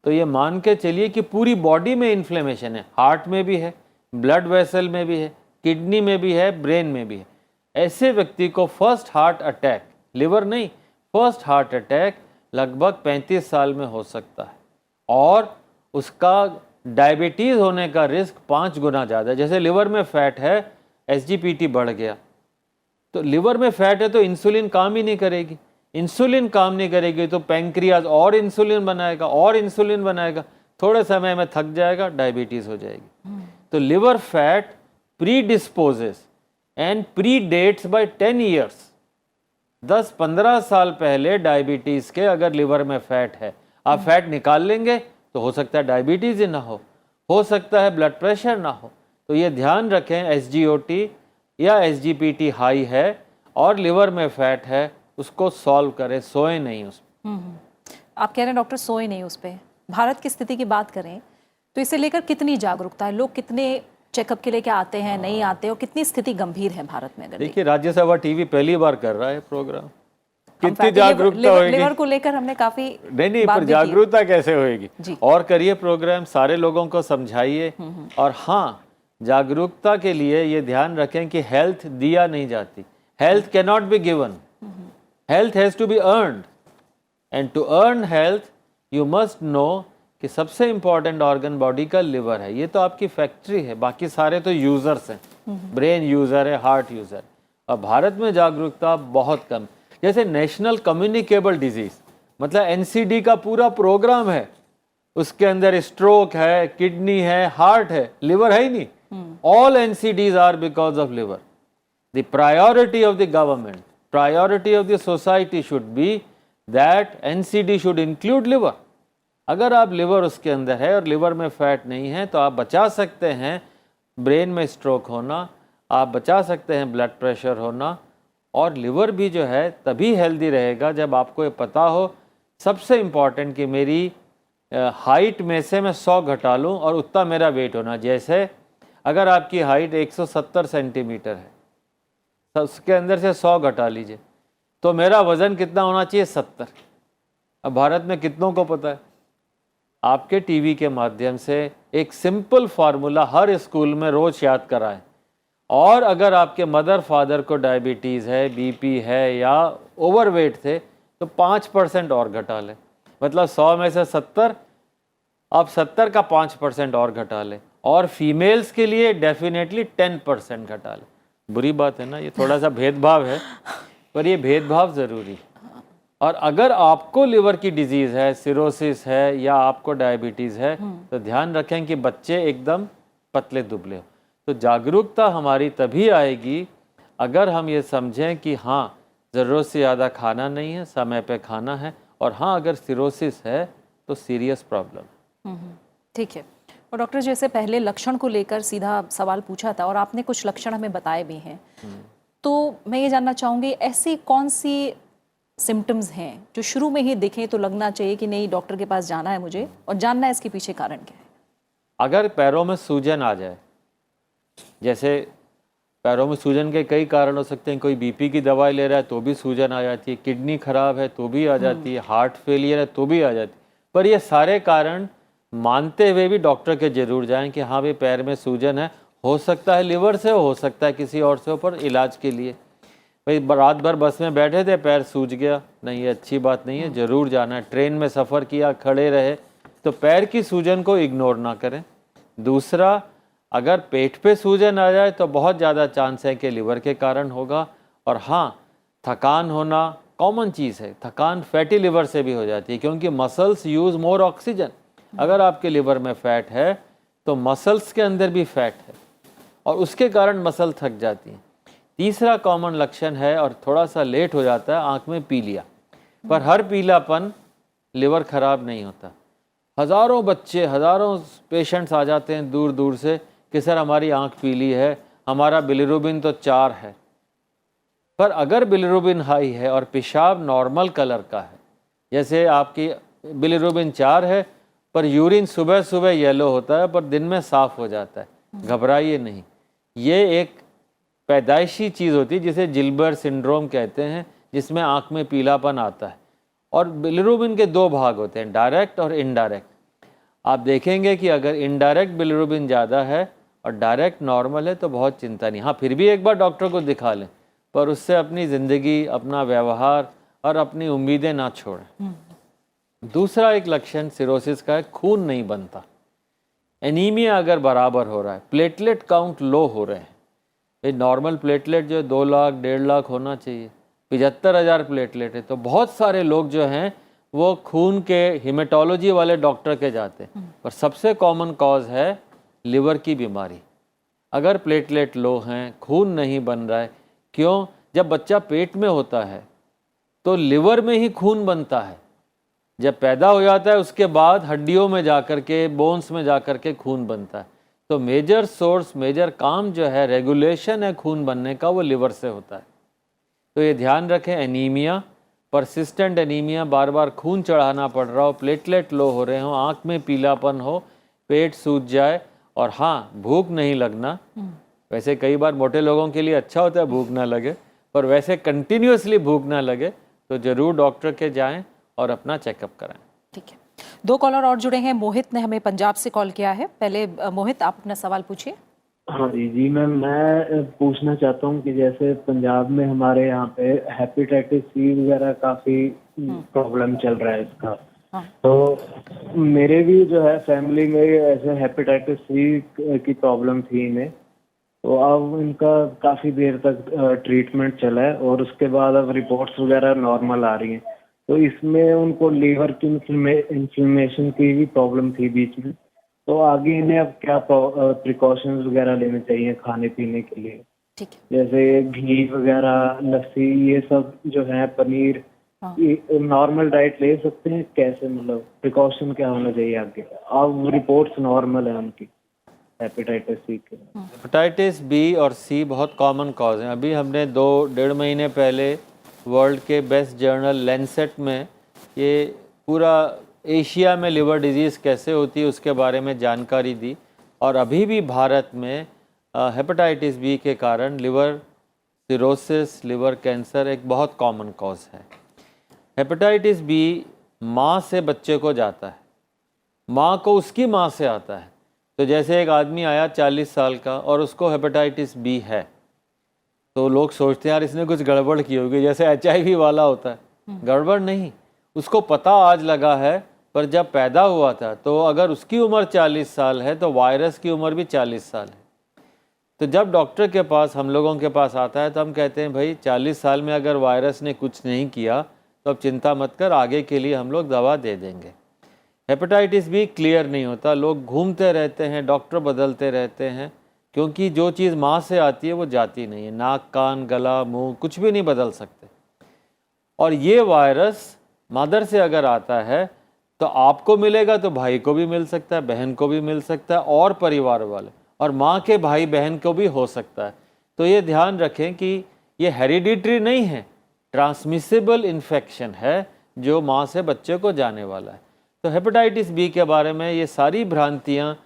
तो ये मान के चलिए कि पूरी बॉडी में इन्फ्लेमेशन है, हार्ट में भी है, ब्लड वेसल में भी है, किडनी में भी है, ब्रेन में भी है। ऐसे व्यक्ति को फर्स्ट हार्ट अटैक, लिवर नहीं, फर्स्ट हार्ट अटैक लगभग 35 साल में हो सकता है और उसका डायबिटीज़ होने का रिस्क 5 गुना ज़्यादा है। जैसे लिवर में फैट है, एसजीपीटी बढ़ गया तो लिवर में फैट है तो इंसुलिन काम ही नहीं करेगी, इंसुलिन काम नहीं करेगी तो पैंक्रियाज और इंसुलिन बनाएगा, थोड़े समय में थक जाएगा, डायबिटीज़ हो जाएगी। तो liver fat predisposes and predates by 10 years. 10-15 साल पहले डायबिटीज़ के अगर लिवर में फैट है, आप फैट निकाल लेंगे तो हो सकता है डायबिटीज़ ही ना हो सकता है ब्लड प्रेशर ना हो। तो ये ध्यान रखें, एसजीओटी या एसजीपीटी हाई है और लिवर में फैट है, उसको सॉल्व करें, सोए नहीं उस पर। आप कह रहे हैं डॉक्टर सोए नहीं उस पर। भारत की स्थिति की बात करें तो इसे लेकर कितनी जागरूकता है, लोग कितने चेकअप के लिए क्या आते हैं, नहीं आते, और कितनी स्थिति गंभीर है भारत में? अगर देखिए, राज्यसभा टीवी पहली बार कर रहा है प्रोग्राम, कितनी फैटी जागरूकता होगी। लिवर को लेकर हमने काफी नहीं बात पर भी की। जागरूकता कैसे होएगी? जी। और करिए प्रोग्राम, सारे लोगों को समझाइए। और हाँ, जागरूकता के लिए ये ध्यान रखें कि हेल्थ दिया नहीं जाती, health can not be given, health has to be earned and to earn health you must know कि सबसे इंपॉर्टेंट ऑर्गन बॉडी का लिवर है। ये तो आपकी फैक्ट्री है, बाकी सारे तो यूजर्स हैं, ब्रेन यूजर है, हार्ट यूजर। और भारत में जागरूकता बहुत कम। जैसे नेशनल कम्युनिकेबल डिजीज, मतलब एनसीडी का पूरा प्रोग्राम है, उसके अंदर स्ट्रोक है, किडनी है, हार्ट है, लिवर है ही नहीं। All NCDs are because of liver. The priority of the government, priority of the society should be that NCD should include liver. अगर आप लिवर उसके अंदर है और लिवर में फैट नहीं है तो आप बचा सकते हैं ब्रेन में स्ट्रोक होना, आप बचा सकते हैं ब्लड प्रेशर होना। और लिवर भी जो है तभी हेल्दी रहेगा जब आपको ये पता हो, सबसे इम्पॉर्टेंट, कि मेरी हाइट में से मैं 100 घटा लूँ और उतना मेरा वेट होना। जैसे अगर आपकी हाइट 170 सेंटीमीटर है तो उसके अंदर से 100 घटा लीजिए तो मेरा वज़न कितना होना चाहिए? 70। अब भारत में कितनों को पता है? आपके टीवी के माध्यम से एक सिंपल फार्मूला हर स्कूल में रोज़ याद कराएं। और अगर आपके मदर फादर को डायबिटीज़ है, बीपी है या ओवरवेट थे तो 5% और घटा लें। मतलब 100 में से 70, आप 70 का 5% और घटा लें। और फीमेल्स के लिए डेफिनेटली 10% घटा लें। बुरी बात है ना, ये थोड़ा सा भेदभाव है, पर ये भेदभाव ज़रूरी है। और अगर आपको लिवर की डिजीज़ है, सिरोसिस है या आपको डायबिटीज़ है तो ध्यान रखें कि बच्चे एकदम पतले दुबले हो। तो जागरूकता हमारी तभी आएगी अगर हम ये समझें कि हाँ, ज़रूरत से ज़्यादा खाना नहीं है, समय पे खाना है। और हाँ, अगर सिरोसिस है तो सीरियस प्रॉब्लम। ठीक है। और डॉक्टर, जैसे पहले लक्षण को लेकर सीधा सवाल पूछा था और आपने कुछ लक्षण हमें बताए भी हैं, तो मैं ये जानना चाहूँगी ऐसी कौन सी सिम्टम्स हैं जो शुरू में ही दिखें तो लगना चाहिए कि नहीं, डॉक्टर के पास जाना है मुझे, और जानना है इसके पीछे कारण क्या है? अगर पैरों में सूजन आ जाए, जैसे पैरों में सूजन के कई कारण हो सकते हैं। कोई बीपी की दवाई ले रहा है तो भी सूजन आ जाती है, किडनी खराब है तो भी आ जाती है, हार्ट फेलियर है तो भी आ जाती है। पर ये सारे कारण मानते हुए भी डॉक्टर के जरूर जाएं कि हाँ भाई पैर में सूजन है, हो सकता है लिवर से हो सकता है किसी और से, पर इलाज के लिए। भाई रात भर बस में बैठे थे, पैर सूज गया, नहीं, ये अच्छी बात नहीं है, ज़रूर जाना है। ट्रेन में सफ़र किया, खड़े रहे, तो पैर की सूजन को इग्नोर ना करें। दूसरा, अगर पेट पे सूजन आ जाए तो बहुत ज़्यादा चांस है कि लिवर के कारण होगा। और हाँ, थकान होना कॉमन चीज़ है। थकान फैटी लिवर से भी हो जाती है क्योंकि मसल्स यूज़ मोर ऑक्सीजन। अगर आपके लिवर में फैट है तो मसल्स के अंदर भी फैट है और उसके कारण मसल थक जाती हैं। तीसरा कॉमन लक्षण है, और थोड़ा सा लेट हो जाता है, आँख में पीलिया। पर हर पीलापन लिवर खराब नहीं होता। हज़ारों बच्चे, हज़ारों पेशेंट्स आ जाते हैं दूर दूर से कि सर हमारी आँख पीली है, हमारा बिलिरुबिन तो 4 है। पर अगर बिलिरुबिन हाई है और पेशाब नॉर्मल कलर का है, जैसे आपकी बिलिरुबिन 4 है पर यूरिन सुबह सुबह येलो होता है पर दिन में साफ हो जाता है, घबराइए नहीं। ये एक पैदाइशी चीज़ होती है जिसे जिल्बर सिंड्रोम कहते हैं, जिसमें आँख में पीलापन आता है। और बिलिरुबिन के दो भाग होते हैं, डायरेक्ट और इनडायरेक्ट। आप देखेंगे कि अगर इनडायरेक्ट बिलिरुबिन ज़्यादा है और डायरेक्ट नॉर्मल है तो बहुत चिंता नहीं। हाँ, फिर भी एक बार डॉक्टर को दिखा लें, पर उससे अपनी ज़िंदगी, अपना व्यवहार और अपनी उम्मीदें ना छोड़ें। दूसरा एक लक्षण सिरोसिस का है, खून नहीं बनता। एनीमिया अगर बराबर हो रहा है, प्लेटलेट काउंट लो हो रहे हैं, नॉर्मल प्लेटलेट जो 2 लाख 1.5 लाख होना चाहिए, 75,000 प्लेटलेट है, तो बहुत सारे लोग जो हैं वो खून के हिमेटोलॉजी वाले डॉक्टर के जाते हैं। पर सबसे कॉमन कॉज है लिवर की बीमारी। अगर प्लेटलेट लो हैं, खून नहीं बन रहा है, क्यों? जब बच्चा पेट में होता है तो लिवर में ही खून बनता है। जब पैदा हो जाता है उसके बाद हड्डियों में जाकर के, बोन्स में जाकर के खून बनता है। तो मेजर सोर्स, मेजर काम जो है, रेगुलेशन है खून बनने का, वो लिवर से होता है। तो ये ध्यान रखें, एनीमिया, परसिस्टेंट एनीमिया, बार बार खून चढ़ाना पड़ रहा हो, प्लेटलेट लो हो रहे हो, आँख में पीलापन हो, पेट सूज जाए, और हाँ, भूख नहीं लगना। वैसे कई बार मोटे लोगों के लिए अच्छा होता है भूख ना लगे, पर वैसे कंटिन्यूअसली भूख ना लगे तो ज़रूर डॉक्टर के जाएं और अपना चेकअप कराएं। ठीक है, 2 कॉलर और जुड़े हैं। मोहित ने हमें पंजाब से कॉल किया है। पहले मोहित, आप अपना सवाल पूछिए। हाँ जी मैम, मैं पूछना चाहता हूँ कि जैसे पंजाब में हमारे यहाँ पे हेपेटाइटिस सी वगैरह काफ़ी प्रॉब्लम चल रहा है इसका। हाँ। तो मेरे भी जो है फैमिली में ऐसे हेपेटाइटिस सी की प्रॉब्लम थी इन्हें, तो अब इनका काफ़ी देर तक ट्रीटमेंट चला है और उसके बाद अब रिपोर्ट्स वगैरह नॉर्मल आ रही हैं। तो इसमें उनको लीवर की इन्फ्लेमेशन की भी प्रॉब्लम थी बीच में। तो आगे इन्हें अब क्या प्रिकॉशंस वगैरह लेने चाहिए खाने पीने के लिए? ठीक है। जैसे घी वगैरह, लस्सी, ये सब जो है, पनीर, नॉर्मल डाइट ले सकते हैं कैसे? मतलब प्रिकॉशन क्या होना चाहिए आगे? अब रिपोर्ट्स नॉर्मल है उनकी हेपेटाइटिस सी के। हेपेटाइटिस बी और सी बहुत कॉमन कॉज हैं। अभी हमने 2-1.5 महीने पहले वर्ल्ड के बेस्ट जर्नल लैंसेट में ये पूरा एशिया में लिवर डिजीज़ कैसे होती है उसके बारे में जानकारी दी। और अभी भी भारत में हेपेटाइटिस बी के कारण लिवर सिरोसिस, लिवर कैंसर एक बहुत कॉमन कॉज है। हेपेटाइटिस बी माँ से बच्चे को जाता है, माँ को उसकी माँ से आता है। तो जैसे एक आदमी आया 40 साल का और उसको हेपेटाइटिस बी है, तो लोग सोचते हैं यार इसने कुछ गड़बड़ की होगी, जैसे HIV वाला होता है। गड़बड़ नहीं, उसको पता आज लगा है, पर जब पैदा हुआ था तो अगर उसकी उम्र 40 साल है तो वायरस की उम्र भी 40 साल है। तो जब डॉक्टर के पास, हम लोगों के पास आता है, तो हम कहते हैं भाई 40 साल में अगर वायरस ने कुछ नहीं किया तो अब चिंता मत कर, आगे के लिए हम लोग दवा दे देंगे। हेपेटाइटिस बी क्लियर नहीं होता, लोग घूमते रहते हैं, डॉक्टर बदलते रहते हैं, क्योंकि जो चीज़ माँ से आती है वो जाती नहीं है। नाक, कान, गला, मुंह कुछ भी नहीं बदल सकते। और ये वायरस मदर से अगर आता है तो आपको मिलेगा तो भाई को भी मिल सकता है, बहन को भी मिल सकता है, और परिवार वाले, और माँ के भाई बहन को भी हो सकता है। तो ये ध्यान रखें कि ये हेरिडिटरी नहीं है, ट्रांसमिसिबल इन्फेक्शन है जो माँ से बच्चे को जाने वाला है। तो हेपेटाइटिस बी के बारे में ये सारी भ्रांतियाँ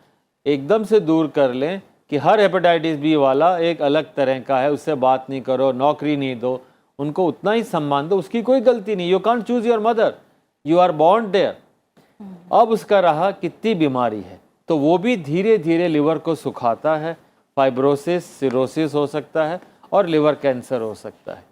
एकदम से दूर कर लें कि हर हेपेटाइटिस बी वाला एक अलग तरह का है, उससे बात नहीं करो, नौकरी नहीं दो, उनको उतना ही सम्मान दो, उसकी कोई गलती नहीं। You can't choose your mother, you are born there. अब उसका रहा कितनी बीमारी है, तो वो भी धीरे धीरे लिवर को सुखाता है। फाइब्रोसिस, सिरोसिस हो सकता है और लिवर कैंसर हो सकता है।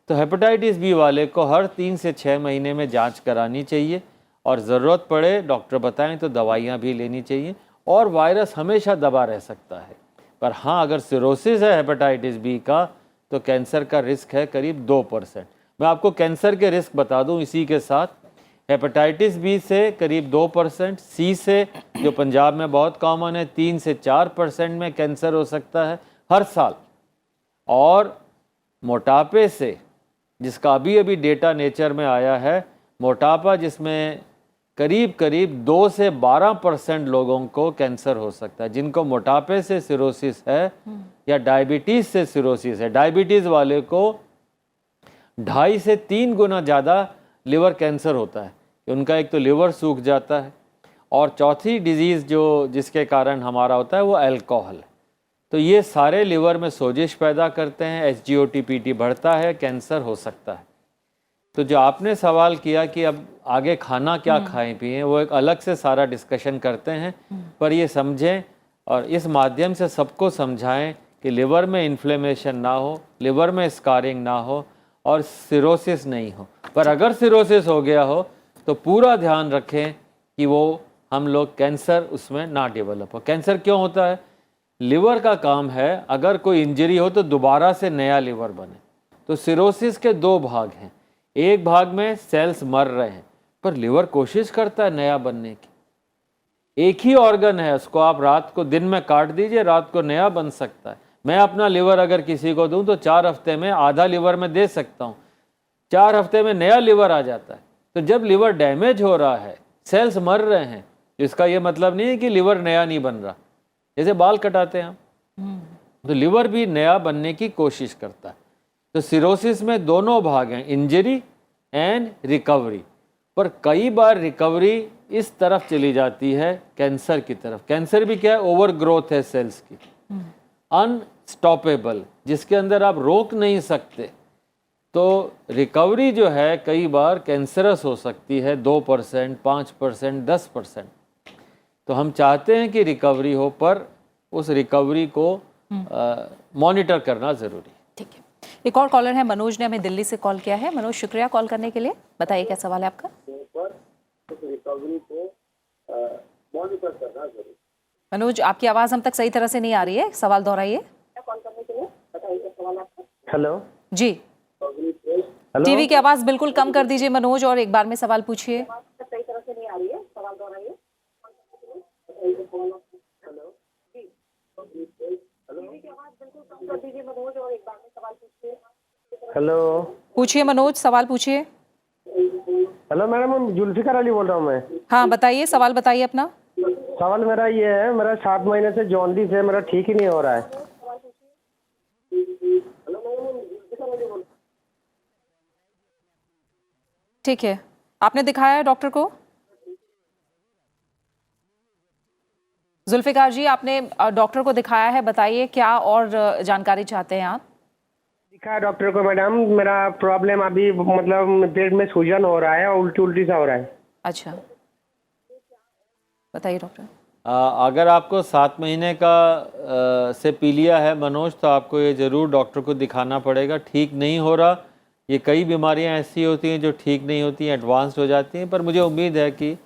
तो हेपेटाइटिस बी वाले को हर 3 से 6 महीने में जांच करानी चाहिए, और ज़रूरत पड़े डॉक्टर बताएं तो दवाइयाँ भी लेनी चाहिए। और वायरस हमेशा दबा रह सकता है, पर हाँ, अगर सिरोसिस है हेपेटाइटिस बी का तो कैंसर का रिस्क है करीब 2%। मैं आपको कैंसर के रिस्क बता दूं इसी के साथ। हेपेटाइटिस बी से करीब 2%, सी से जो पंजाब में बहुत कॉमन है 3 से 4% में कैंसर हो सकता है हर साल। और मोटापे से, जिसका अभी अभी डेटा नेचर में आया है, मोटापा जिसमें करीब 2 से 12% लोगों को कैंसर हो सकता है, जिनको मोटापे से सिरोसिस है या डायबिटीज़ से सिरोसिस है। डायबिटीज़ वाले को 2.5 से 3 गुना ज़्यादा लिवर कैंसर होता है। उनका एक तो लिवर सूख जाता है, और चौथी डिजीज़ जो जिसके कारण हमारा होता है वो अल्कोहल। तो ये सारे लिवर में सोजिश पैदा करते हैं, SGOT-PT बढ़ता है, कैंसर हो सकता है। तो जो आपने सवाल किया कि अब आगे खाना क्या खाएं पिएं, वो एक अलग से सारा डिस्कशन करते हैं, पर ये समझें और इस माध्यम से सबको समझाएं कि लिवर में इन्फ्लेमेशन ना हो, लिवर में स्कारिंग ना हो और सिरोसिस नहीं हो। पर अगर सिरोसिस हो गया हो तो पूरा ध्यान रखें कि वो हम लोग कैंसर उसमें ना डेवलप हो। कैंसर क्यों होता है? लिवर का काम है अगर कोई इंजरी हो तो दोबारा से नया लिवर बने। तो सिरोसिस के दो भाग हैं, एक भाग में सेल्स मर रहे हैं पर लिवर कोशिश करता है नया बनने की। एक ही ऑर्गन है, उसको आप रात को दिन में काट दीजिए, रात को नया बन सकता है। मैं अपना लिवर अगर किसी को दूं तो 4 हफ्ते में आधा लिवर में दे सकता हूं, 4 हफ्ते में नया लिवर आ जाता है। तो जब लिवर डैमेज हो रहा है, सेल्स मर रहे हैं, इसका ये मतलब नहीं है कि लिवर नया नहीं बन रहा। जैसे बाल कटाते हैं हम, तो लिवर भी नया बनने की कोशिश करता है। तो सिरोसिस में दोनों भाग हैं, इंजरी एंड रिकवरी। पर कई बार रिकवरी इस तरफ चली जाती है कैंसर की तरफ। कैंसर भी क्या है? ओवर ग्रोथ है सेल्स की, अनस्टॉपेबल, जिसके अंदर आप रोक नहीं सकते। तो रिकवरी जो है कई बार कैंसरस हो सकती है, 2%, 5%, 10%। तो हम चाहते हैं कि रिकवरी हो, पर उस रिकवरी को मॉनिटर करना ज़रूरी है। ठीक है, एक और कॉलर है, मनोज ने हमें दिल्ली से कॉल किया है। मनोज, शुक्रिया कॉल करने के लिए। बताइए क्या सवाल है आपका? मनोज, आपकी आवाज़ हम तक सही तरह से नहीं आ रही है, सवाल दोहराइए। हेलो जी, हेलो, टीवी की आवाज़ बिल्कुल कम कर दीजिए मनोज और एक बार में सवाल पूछिए। हेलो पूछिए मनोज, सवाल पूछिए। हेलो मैडम, मैं जुल्फिकार अली बोल रहा हूँ मैं। हाँ बताइए, सवाल बताइए अपना। सवाल मेरा ये है, मेरा 7 महीने से जॉन्डिस है, मेरा ठीक ही नहीं हो रहा है। ठीक है, आपने दिखाया है डॉक्टर को? जुल्फिकार जी, आपने डॉक्टर को दिखाया है, बताइए क्या और जानकारी चाहते हैं आप? दिखा डॉक्टर को मैडम, मेरा प्रॉब्लम अभी मतलब पेट में सूजन हो रहा है और उल्टी उल्टी सा हो रहा है। अच्छा, बताइए डॉक्टर। अगर आपको 7 महीने का से पीलिया है मनोज, तो आपको ये ज़रूर डॉक्टर को दिखाना पड़ेगा। ठीक नहीं हो रहा, ये कई बीमारियां ऐसी होती हैं जो ठीक नहीं होती हैं, एडवांस हो जाती हैं। पर मुझे उम्मीद है कि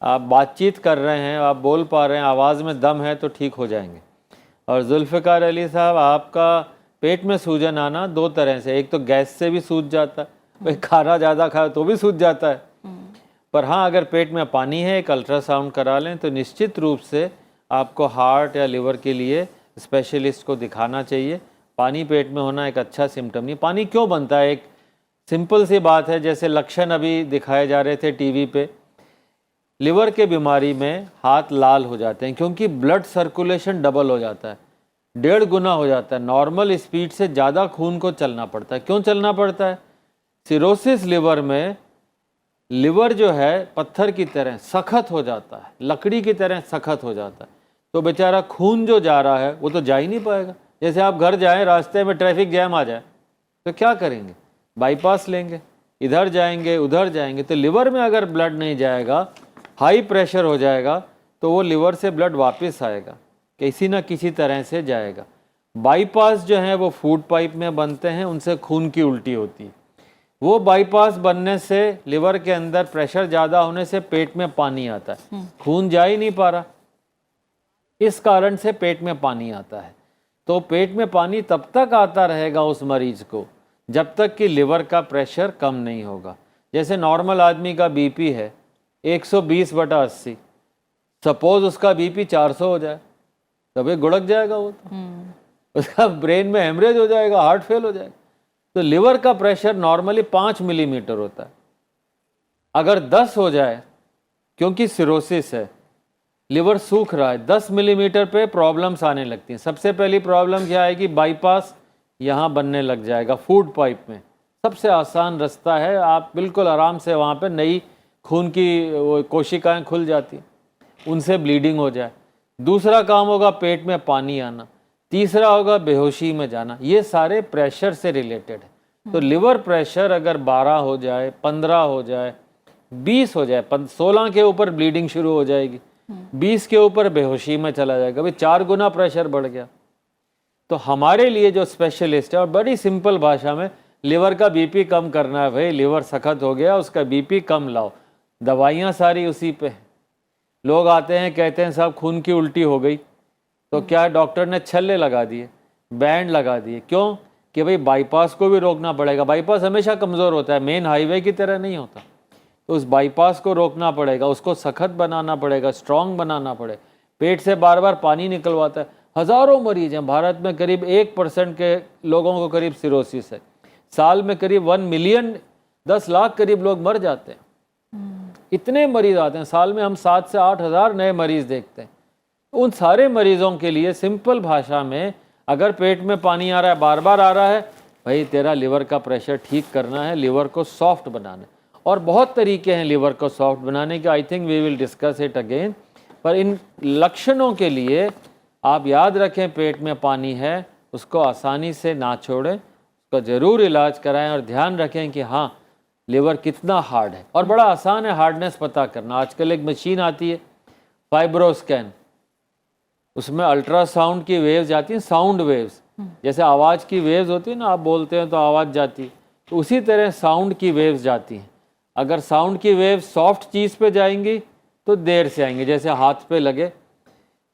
आप बातचीत कर रहे हैं, आप बोल पा रहे हैं, आवाज़ में दम है, तो ठीक हो जाएंगे। और जुल्फ़िकार अली साहब, आपका पेट में सूजन आना 2 तरह से, एक तो गैस से भी सूज जाता है, भाई खाना ज़्यादा खाए तो भी सूज जाता है। पर हाँ, अगर पेट में पानी है, एक अल्ट्रासाउंड करा लें तो निश्चित रूप से आपको हार्ट या लिवर के लिए स्पेशलिस्ट को दिखाना चाहिए। पानी पेट में होना एक अच्छा सिम्टम नहीं। पानी क्यों बनता है? एक सिंपल सी बात है, जैसे लक्षण अभी दिखाए जा रहे थे टीवी पे। लिवर के बीमारी में हाथ लाल हो जाते हैं क्योंकि ब्लड सर्कुलेशन डबल हो जाता है, 1.5 गुना हो जाता है। नॉर्मल स्पीड से ज़्यादा खून को चलना पड़ता है। क्यों चलना पड़ता है? सिरोसिस लिवर में लिवर जो है पत्थर की तरह सख्त हो जाता है, लकड़ी की तरह सख्त हो जाता है। तो बेचारा खून जो जा रहा है वो तो जा ही नहीं पाएगा। जैसे आप घर जाएं, रास्ते में ट्रैफिक जैम आ जाए तो क्या करेंगे? बाईपास लेंगे, इधर जाएंगे उधर जाएंगे। तो लिवर में अगर ब्लड नहीं जाएगा, हाई प्रेशर हो जाएगा, तो वो लिवर से ब्लड वापस आएगा, किसी ना किसी तरह से जाएगा। बाईपास जो हैं वो फूड पाइप में बनते हैं, उनसे खून की उल्टी होती है। वो बाईपास बनने से लिवर के अंदर प्रेशर ज़्यादा होने से पेट में पानी आता है, खून जा ही नहीं पा रहा, इस कारण से पेट में पानी आता है। तो पेट में पानी तब तक आता रहेगा उस मरीज को जब तक कि लिवर का प्रेशर कम नहीं होगा। जैसे नॉर्मल आदमी का बीपी है 120/80, सपोज उसका बीपी 400 हो जाए, तभी गुड़क जाएगा वो तो उसका ब्रेन में हेमरेज हो जाएगा, हार्ट फेल हो जाएगा। तो लिवर का प्रेशर नॉर्मली 5 मिलीमीटर होता है, अगर 10 हो जाए, क्योंकि सिरोसिस है, लिवर सूख रहा है, 10 मिलीमीटर पे प्रॉब्लम्स आने लगती हैं। सबसे पहली प्रॉब्लम क्या आएगी? बाईपास यहाँ बनने लग जाएगा फूड पाइप में। सबसे आसान रास्ता है, आप बिल्कुल आराम से वहाँ पे नई खून की वो कोशिकाएं खुल जाती हैं। उनसे ब्लीडिंग हो जाए। दूसरा काम होगा पेट में पानी आना। तीसरा होगा बेहोशी में जाना। ये सारे प्रेशर से रिलेटेड है। तो लिवर प्रेशर अगर 12 हो जाए, 15 हो जाए, 20 हो जाए, 16 के ऊपर ब्लीडिंग शुरू हो जाएगी, 20 के ऊपर बेहोशी में चला जाएगा, भाई 4 गुना प्रेशर बढ़ गया। तो हमारे लिए जो स्पेशलिस्ट है, और बड़ी सिंपल भाषा में, लिवर का बीपी कम करना है भाई, लिवर सख्त हो गया, उसका बीपी कम लाओ, दवाइयाँ सारी उसी पे है। लोग आते हैं कहते हैं साहब खून की उल्टी हो गई, तो क्या डॉक्टर ने छल्ले लगा दिए, बैंड लगा दिए, क्यों? कि भाई बाईपास को भी रोकना पड़ेगा। बाईपास हमेशा कमज़ोर होता है, मेन हाईवे की तरह नहीं होता। तो उस बाईपास को रोकना पड़ेगा, उसको सख्त बनाना पड़ेगा, स्ट्रॉन्ग बनाना पड़ेगा। पेट से बार बार पानी निकलवाता है। हज़ारों मरीज हैं भारत में, करीब 1% के लोगों को करीब सिरोसिस है। साल में करीब 1 मिलियन 10 लाख करीब लोग मर जाते हैं। इतने मरीज आते हैं साल में, हम 7 से 8 हज़ार नए मरीज देखते हैं। उन सारे मरीजों के लिए सिंपल भाषा में, अगर पेट में पानी आ रहा है, बार बार आ रहा है, भाई तेरा लिवर का प्रेशर ठीक करना है, लिवर को सॉफ्ट बनाना है। और बहुत तरीके हैं लिवर को सॉफ्ट बनाने के, I think we will discuss it again. पर इन लक्षणों के लिए आप याद रखें, पेट में पानी है, उसको आसानी से ना छोड़ें, उसका ज़रूर इलाज कराएं, और ध्यान रखें कि हाँ लिवर कितना हार्ड है। और बड़ा आसान है हार्डनेस पता करना। आजकल एक मशीन आती है फाइब्रोस्कैन, उसमें अल्ट्रासाउंड की वेव्स जाती हैं, साउंड वेव्स, जैसे आवाज़ की वेव्स होती है ना, आप बोलते हैं तो आवाज़ जाती है, तो उसी तरह साउंड की वेव्स जाती हैं। अगर साउंड की वेव सॉफ्ट चीज़ पे जाएंगी तो देर से आएंगे, जैसे हाथ पे लगे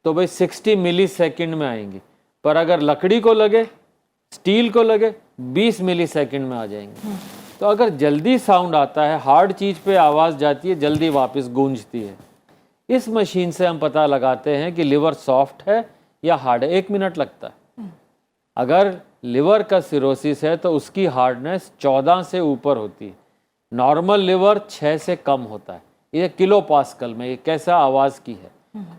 तो भाई 60 मिलीसेकंड में आएंगी, पर अगर लकड़ी को लगे, स्टील को लगे, 20 मिलीसेकंड में आ जाएंगे। तो अगर जल्दी साउंड आता है, हार्ड चीज़ पे आवाज़ जाती है, जल्दी वापस गूंजती है। इस मशीन से हम पता लगाते हैं कि लिवर सॉफ्ट है या हार्ड है। 1 मिनट लगता है। अगर लिवर का सिरोसिस है तो उसकी हार्डनेस 14 से ऊपर होती है। नॉर्मल लिवर 6 से कम होता है। ये किलो पास्कल में, ये कैसा आवाज़ की है।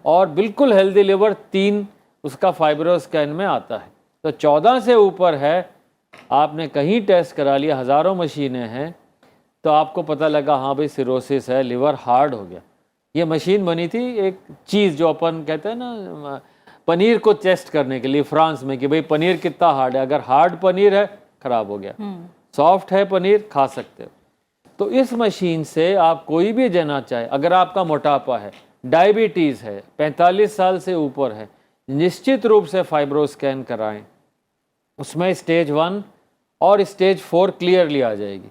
और बिल्कुल हेल्दी लिवर 3 उसका फाइब्रोस्कैन में आता है। तो 14 से ऊपर है, आपने कहीं टेस्ट करा लिया, हज़ारों मशीनें हैं, तो आपको पता लगा हाँ भाई सिरोसिस है, लिवर हार्ड हो गया। ये मशीन बनी थी एक चीज़ जो अपन कहते हैं ना, पनीर को टेस्ट करने के लिए फ्रांस में, कि भाई पनीर कितना हार्ड है। अगर हार्ड पनीर है ख़राब हो गया, सॉफ्ट है पनीर खा सकते हो। तो इस मशीन से आप कोई भी देना चाहे, अगर आपका मोटापा है, डायबिटीज़ है, 45 साल से ऊपर है, निश्चित रूप से फाइब्रोस्कैन कराएं। उसमें स्टेज 1 और स्टेज 4 क्लियरली आ जाएगी।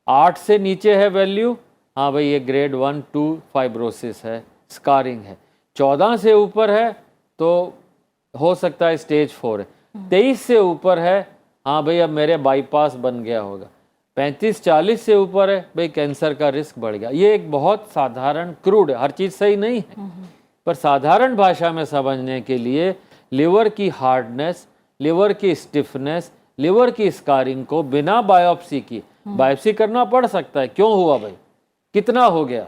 8 से नीचे है वैल्यू, हाँ भाई ये ग्रेड 1, 2 फाइब्रोसिस है, स्कारिंग है। 14 से ऊपर है तो हो सकता है स्टेज 4 है। 23 से ऊपर है, हाँ भाई अब मेरे बाईपास बन गया होगा। 35-40 से ऊपर है, भाई कैंसर का रिस्क बढ़ गया। ये एक बहुत साधारण क्रूड है, हर चीज़ सही नहीं है, पर साधारण भाषा में समझने के लिए लिवर की हार्डनेस, लिवर की स्टिफनेस, लिवर की स्कारिंग को बिना बायोप्सी की, बायोप्सी करना पड़ सकता है, क्यों हुआ भाई, कितना हो गया,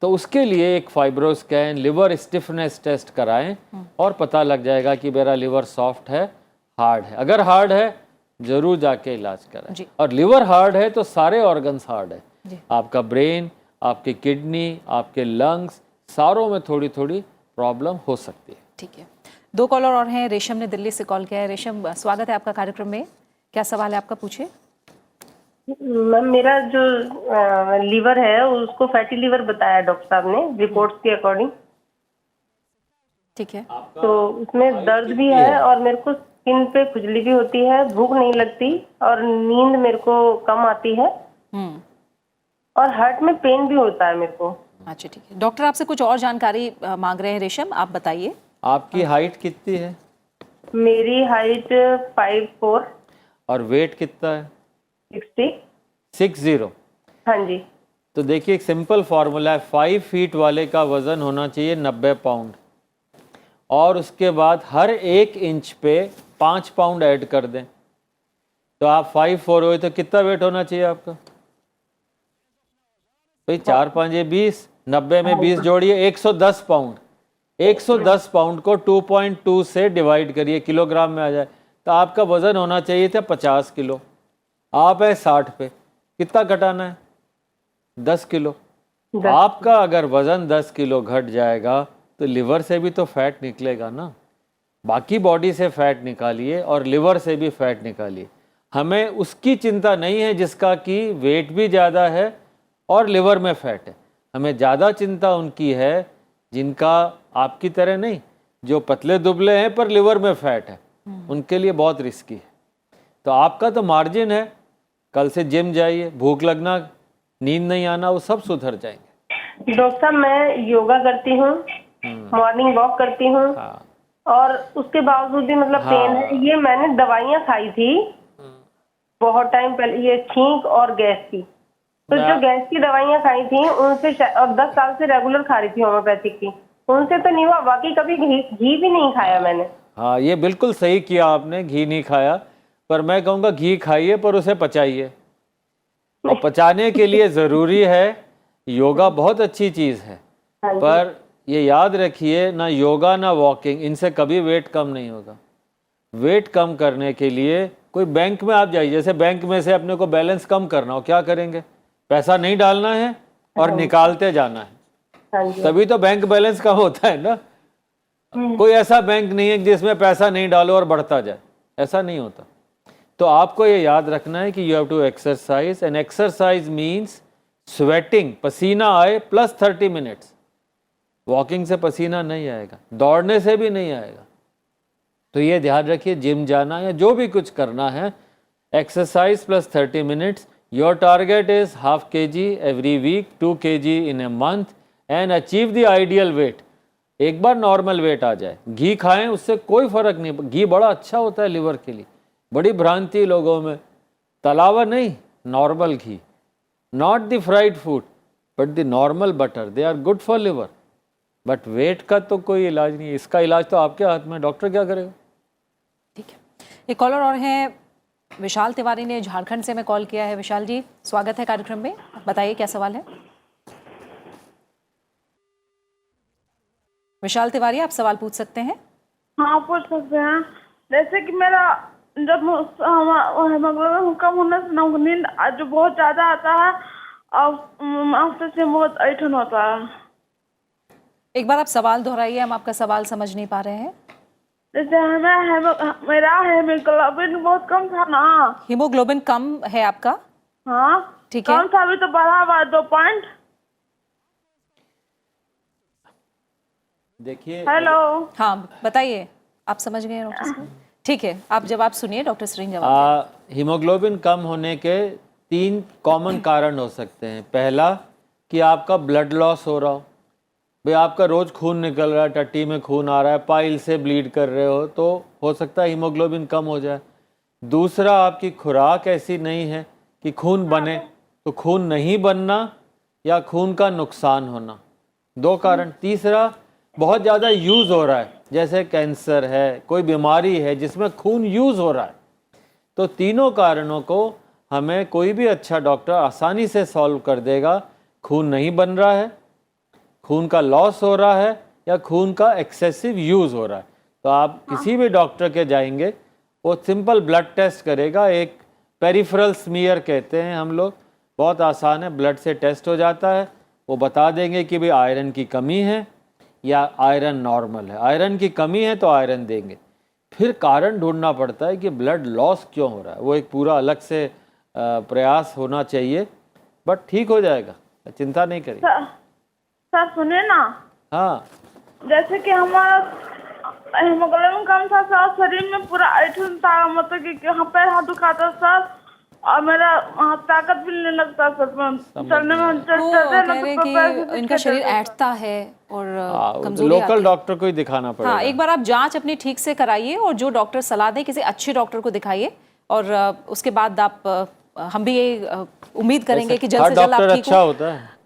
तो उसके लिए एक फाइब्रोस्कैन, लिवर स्टिफनेस टेस्ट कराएं और पता लग जाएगा कि मेरा लिवर सॉफ्ट है, हार्ड है। अगर हार्ड है जरूर जाके इलाज कराएं। और लिवर हार्ड है तो सारे ऑर्गन्स हार्ड है, आपका ब्रेन, आपकी किडनी, आपके लंग्स, सारों में थोड़ी थोड़ी प्रॉब्लम हो सकती है। ठीक है, 2 कॉलर और हैं। रेशम ने दिल्ली से कॉल किया है। रेशम, स्वागत है आपका कार्यक्रम में, क्या सवाल है आपका, पूछिए। मैम मेरा जो लीवर है उसको फैटी लीवर बताया डॉक्टर साहब ने रिपोर्ट्स के अकॉर्डिंग। ठीक है, तो उसमें दर्द भी है और मेरे को स्किन पे खुजली भी होती है, भूख नहीं लगती और नींद मेरे को कम आती है और हार्ट में पेन भी होता है मेरे को। अच्छा ठीक है, डॉक्टर आपसे कुछ और जानकारी मांग रहे हैं रेशम, आप बताइए। आपकी हाइट कितनी है? मेरी हाइट 5'4" और वेट कितना है? 60। हाँ जी। तो देखिए एक सिंपल फार्मूला है, 5 फीट वाले का वजन होना चाहिए 90 पाउंड, और उसके बाद हर 1 इंच पे 5 पाउंड ऐड कर दें। तो आप 5'4" हुए तो कितना वेट होना चाहिए आपका? भाई 4 5 20, 90 में 20 जोड़िए, 110 पाउंड। 110 पाउंड को 2.2 से डिवाइड करिए, किलोग्राम में आ जाए, तो आपका वजन होना चाहिए था 50 किलो। आप है 60 पे, कितना घटाना है? 10 किलो। आपका अगर वजन 10 किलो घट जाएगा तो लिवर से भी तो फैट निकलेगा ना। बाकी बॉडी से फैट निकालिए और लिवर से भी फैट निकालिए। हमें उसकी चिंता नहीं है जिसका कि वेट भी ज़्यादा है और लिवर में फैट है। हमें ज़्यादा चिंता उनकी है जिनका आपकी तरह नहीं, जो पतले दुबले हैं पर लिवर में फैट है, उनके लिए बहुत रिस्की है। तो आपका तो मार्जिन है, कल से जिम जाइए, भूख लगना, नींद नहीं आना, वो सब सुधर जाएंगे। डॉक्टर साहब मैं योगा करती हूँ, मॉर्निंग वॉक करती हूँ, हाँ और उसके बावजूद भी मतलब पेन है। ये मैंने दवाइयाँ खाई थी बहुत टाइम पहले, ये छींक और गैस की। तो जो गैस की दवाइयाँ खाई थी उनसे और 10 साल से रेगुलर खा रही थी होम्योपैथिक की, उनसे तो नहीं हुआ। बाकी कभी घी भी नहीं खाया मैंने। हाँ, ये बिल्कुल सही किया आपने, घी नहीं खाया। पर मैं कहूँगा घी खाइए पर उसे पचाइए, और पचाने के लिए ज़रूरी है योगा। बहुत अच्छी चीज़ है, पर ये याद रखिए ना योगा ना वॉकिंग, इनसे कभी वेट कम नहीं होगा। वेट कम करने के लिए कोई बैंक में आप जाइए, जैसे बैंक में से अपने को बैलेंस कम करना हो, क्या करेंगे? पैसा नहीं डालना है और निकालते जाना है, तभी तो बैंक बैलेंस कम होता है ना। कोई ऐसा बैंक नहीं है जिसमें पैसा नहीं डालो और बढ़ता जाए, ऐसा नहीं होता। तो आपको ये याद रखना है कि you have to exercise, and exercise means sweating, पसीना आए प्लस 30 मिनट्स। वॉकिंग से पसीना नहीं आएगा, दौड़ने से भी नहीं आएगा। तो ये ध्यान रखिए, जिम जाना या जो भी कुछ करना है, exercise plus 30 minutes. Your target is ½ kg every week, 2 kg in a month, and achieve the ideal weight. एक बार नॉर्मल वेट आ जाए। घी खाएं, उससे कोई फर्क नहीं। घी बड़ा अच्छा होता है लिवर के लिए। बड़ी भ्रांति लोगों में, तलावा नहीं, normal ghee, not the fried food but the normal butter, they are good for liver. But weight का तो कोई इलाज नहीं है, इसका इलाज तो आपके हाथ में, डॉक्टर क्या करेगा। ठीक है, एक कॉलर और हैं, विशाल तिवारी ने झारखंड से मैं कॉल किया है। विशाल जी, स्वागत है कार्यक्रम में, बताइए क्या सवाल है। विशाल तिवारी, आप सवाल पूछ सकते हैं। हाँ, पूछ सकते हैं। जैसे कि मेरा जब हेमोग्लोबिन कम होने से नींद जो बहुत ज्यादा आता है और आफ्टर से बहुत ऐठन होता है। एक बार आप सवाल दोहराइए, हम आपका सवाल समझ नहीं पा रहे हैं। जैसे मेरा हेमोग्लोबिन बहुत कम था ना। हीमोग्लोबिन कम है आपका? हाँ ठीक है। कम था, अभी तो बढ़ा हुआ 2 पॉइंट। देखिए, हेलो, हाँ बताइए, आप समझ गए डॉक्टर साहब? ठीक है, आप जवाब सुनिए, डॉक्टर श्रीन जवाब। हीमोग्लोबिन कम होने के 3 कॉमन कारण हो सकते हैं। पहला कि आपका ब्लड लॉस हो रहा हो, भाई आपका रोज़ खून निकल रहा है, टट्टी में खून आ रहा है, पाइल से ब्लीड कर रहे हो, तो हो सकता है हीमोग्लोबिन कम हो जाए। दूसरा, आपकी खुराक ऐसी नहीं है कि खून बने, तो खून नहीं बनना या खून का नुकसान होना, 2 कारण। तीसरा, बहुत ज़्यादा यूज़ हो रहा है, जैसे कैंसर है, कोई बीमारी है जिसमें खून यूज़ हो रहा है। तो तीनों कारणों को हमें कोई भी अच्छा डॉक्टर आसानी से सॉल्व कर देगा। खून नहीं बन रहा है, खून का लॉस हो रहा है, या खून का एक्सेसिव यूज़ हो रहा है, तो आप किसी भी डॉक्टर के जाएंगे, वो सिंपल ब्लड टेस्ट करेगा। एक पेरिफेरल स्मीयर कहते हैं हम लोग, बहुत आसान है, ब्लड से टेस्ट हो जाता है। वो बता देंगे कि भाई आयरन की कमी है या आयरन नॉर्मल है। आयरन की कमी है तो आयरन देंगे। फिर कारण ढूंढना पड़ता है कि ब्लड लॉस क्यों हो रहा है, वो एक पूरा अलग से प्रयास होना चाहिए, बट ठीक हो जाएगा, चिंता नहीं करिए। सर सुनिए ना। हाँ, जैसे कि हमारा हेमोग्लोबिन कम था सर, शरीर में पूरा ऐठन था, मतलब कि पैर हाथ दुखाता सर, और मेरा ताकत भी नहीं लगता सर, चलने में कि इनका शरीर ऐठता है और कमजोरी आती है। लोकल डॉक्टर को ही दिखाना पड़ेगा। हाँ, एक बार आप जांच अपनी ठीक से कराइए और जो डॉक्टर सलाह दे किसी अच्छे डॉक्टर को दिखाइए, और उसके बाद आप हम भी ये उम्मीद करेंगे कि जल्द से जल्द आप ठीक अच्छा होता है।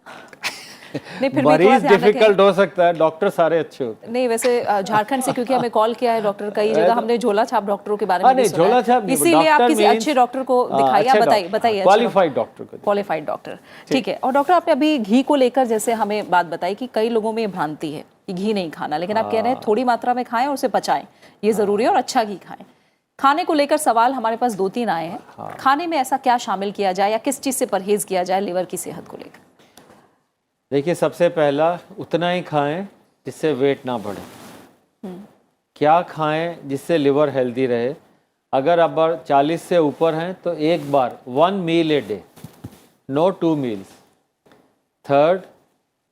नहीं, फिर मरीज डिफिकल्ट हो सकता है, डॉक्टर सारे अच्छे होते हैं। नहीं, वैसे झारखंड से क्योंकि हमें कॉल किया है डॉक्टर, कई जगह हमने झोला छाप डॉक्टरों के बारे में भी सुना है, इसीलिए आप किसी अच्छे डॉक्टर को दिखाइए। बताइए क्वालिफाइड डॉक्टर को। क्वालिफाइड डॉक्टर, ठीक है। और डॉक्टर, आपने अभी घी को लेकर जैसे हमें बात बताई कि कई लोगों में भ्रांति है कि घी नहीं खाना, लेकिन आप कह रहे हैं थोड़ी मात्रा में खाएं और उसे पचाएं, ये जरूरी है, और अच्छा घी खाएं। खाने को लेकर सवाल हमारे पास 2-3 आए हैं। खाने में ऐसा क्या शामिल किया जाए या किस चीज से परहेज किया जाए लिवर की सेहत को लेकर? देखिए, सबसे पहला उतना ही खाएं जिससे वेट ना बढ़े। क्या खाएं जिससे लिवर हेल्दी रहे? अगर आप 40 से ऊपर हैं तो एक बार 1 meal a day, no 2 meals. Third,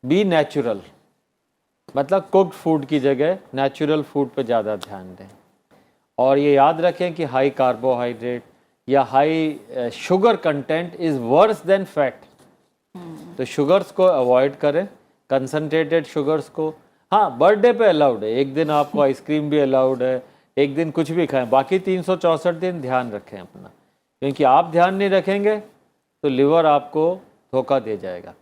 be natural, मतलब कुक्ड फूड की जगह नेचुरल फूड पे ज़्यादा ध्यान दें। और ये याद रखें कि हाई कार्बोहाइड्रेट या high sugar content is worse than fat. तो शुगर्स को अवॉइड करें, कंसनट्रेटेड शुगर्स को। हाँ, बर्थडे पे अलाउड है, एक दिन आपको आइसक्रीम भी अलाउड है, एक दिन कुछ भी खाएं, बाकी 364 दिन ध्यान रखें अपना, क्योंकि आप ध्यान नहीं रखेंगे तो लिवर आपको धोखा दे जाएगा।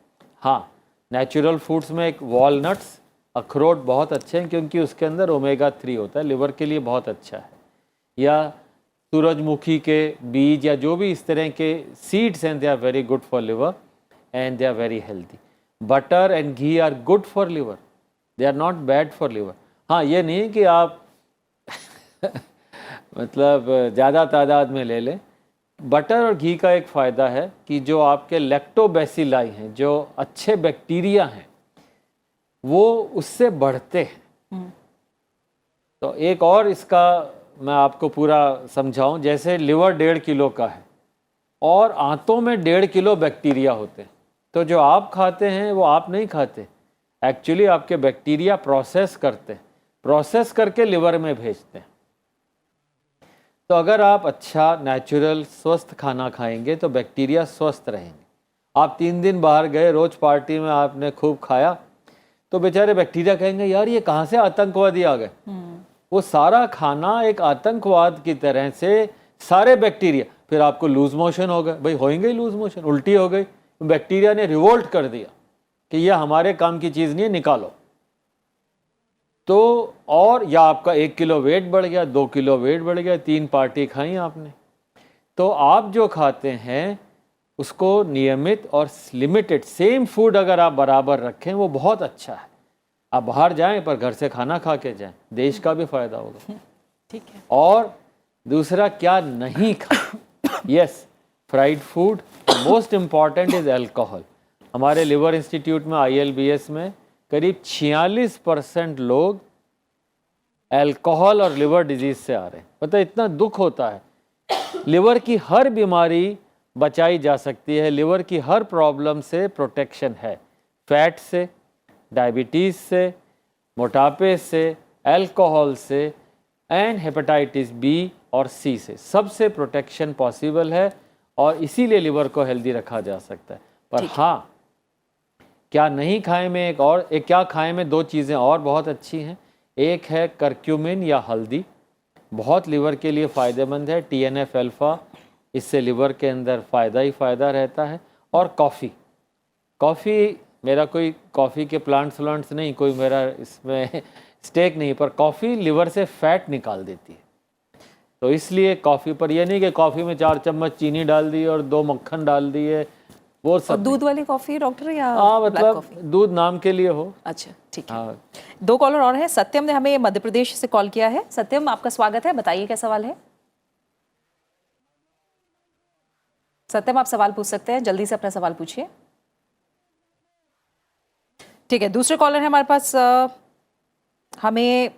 हाँ, नेचुरल फूड्स में एक वॉलनट्स, अखरोट बहुत अच्छे हैं क्योंकि उसके अंदर ओमेगा 3 होता है, लिवर के लिए बहुत अच्छा है। या सूरजमुखी के बीज या जो भी इस तरह के सीड्स हैं, they are very good for liver and they are very healthy. Butter and ghee are good for liver. They are not bad for liver. हाँ, ये नहीं कि आप मतलब ज़्यादा तादाद में ले लें। बटर और घी का एक फ़ायदा है कि जो आपके लैक्टोबैसिलाई हैं, जो अच्छे बैक्टीरिया हैं, वो उससे बढ़ते हैं। तो एक और इसका मैं आपको पूरा समझाऊं, जैसे लिवर 1.5 किलो का है और आंतों में 1.5 किलो बैक्टीरिया होते हैं, तो जो आप खाते हैं वो आप नहीं खाते, एक्चुअली आपके बैक्टीरिया प्रोसेस करते हैं, प्रोसेस करके लिवर में भेजते हैं। तो अगर आप अच्छा नेचुरल स्वस्थ खाना खाएंगे तो बैक्टीरिया स्वस्थ रहेंगे। आप 3 दिन बाहर गए, रोज़ पार्टी में आपने खूब खाया, तो बेचारे बैक्टीरिया कहेंगे यार ये कहाँ से आतंकवादी आ गए। वो सारा खाना एक आतंकवाद की तरह से सारे बैक्टीरिया, फिर आपको लूज मोशन हो गए, भाई होएंगे ही लूज मोशन, उल्टी हो गई, बैक्टीरिया ने रिवोल्ट कर दिया कि यह हमारे काम की चीज़ नहीं है, निकालो। तो और या आपका 1 किलो वेट बढ़ गया, 2 किलो वेट बढ़ गया, 3 पार्टी खाई आपने। तो आप जो खाते हैं उसको नियमित और लिमिटेड, सेम फूड अगर आप बराबर रखें वो बहुत अच्छा है। आप बाहर जाएं पर घर से खाना खा के जाएं, देश का भी फायदा होगा। ठीक है। और दूसरा, क्या नहीं खाएं? Yes, fried food. Most important is alcohol. हमारे लिवर इंस्टीट्यूट में ILBS में करीब 46% लोग अल्कोहल और लिवर डिजीज से आ रहे हैं। पता है, इतना दुख होता है। लिवर की हर बीमारी बचाई जा सकती है, लिवर की हर प्रॉब्लम से प्रोटेक्शन है, फैट से, डायबिटीज़ से, मोटापे से, अल्कोहल से एंड हेपेटाइटिस B और C से, सबसे प्रोटेक्शन पॉसिबल है और इसीलिए लिवर को हेल्दी रखा जा सकता है। पर हाँ, क्या नहीं खाएं में एक क्या खाएं में 2 चीज़ें और बहुत अच्छी हैं। एक है करक्यूमिन या हल्दी, बहुत लिवर के लिए फ़ायदेमंद है, TNF अल्फ़ा, इससे लिवर के अंदर फ़ायदा ही फ़ायदा रहता है। और कॉफ़ी, मेरा कोई कॉफ़ी के प्लांट्स नहीं, कोई मेरा इसमें स्टेक नहीं, पर कॉफ़ी लिवर से फैट निकाल देती है। तो इसलिए कॉफ़ी पर यह नहीं कि कॉफ़ी में 4 चम्मच चीनी डाल दी और 2 मक्खन डाल दिए, वो सब। दूध वाली कॉफ़ी डॉक्टर या हाँ, मतलब दूध नाम के लिए हो। अच्छा, ठीक है। हाँ। 2 कॉलर और हैं। सत्यम ने हमें मध्य प्रदेश से कॉल किया है। सत्यम, आपका स्वागत है, बताइए क्या सवाल है। सत्यम, आप सवाल पूछ सकते हैं, जल्दी से अपना सवाल पूछिए। ठीक है, दूसरे कॉलर है हमारे पास, हमें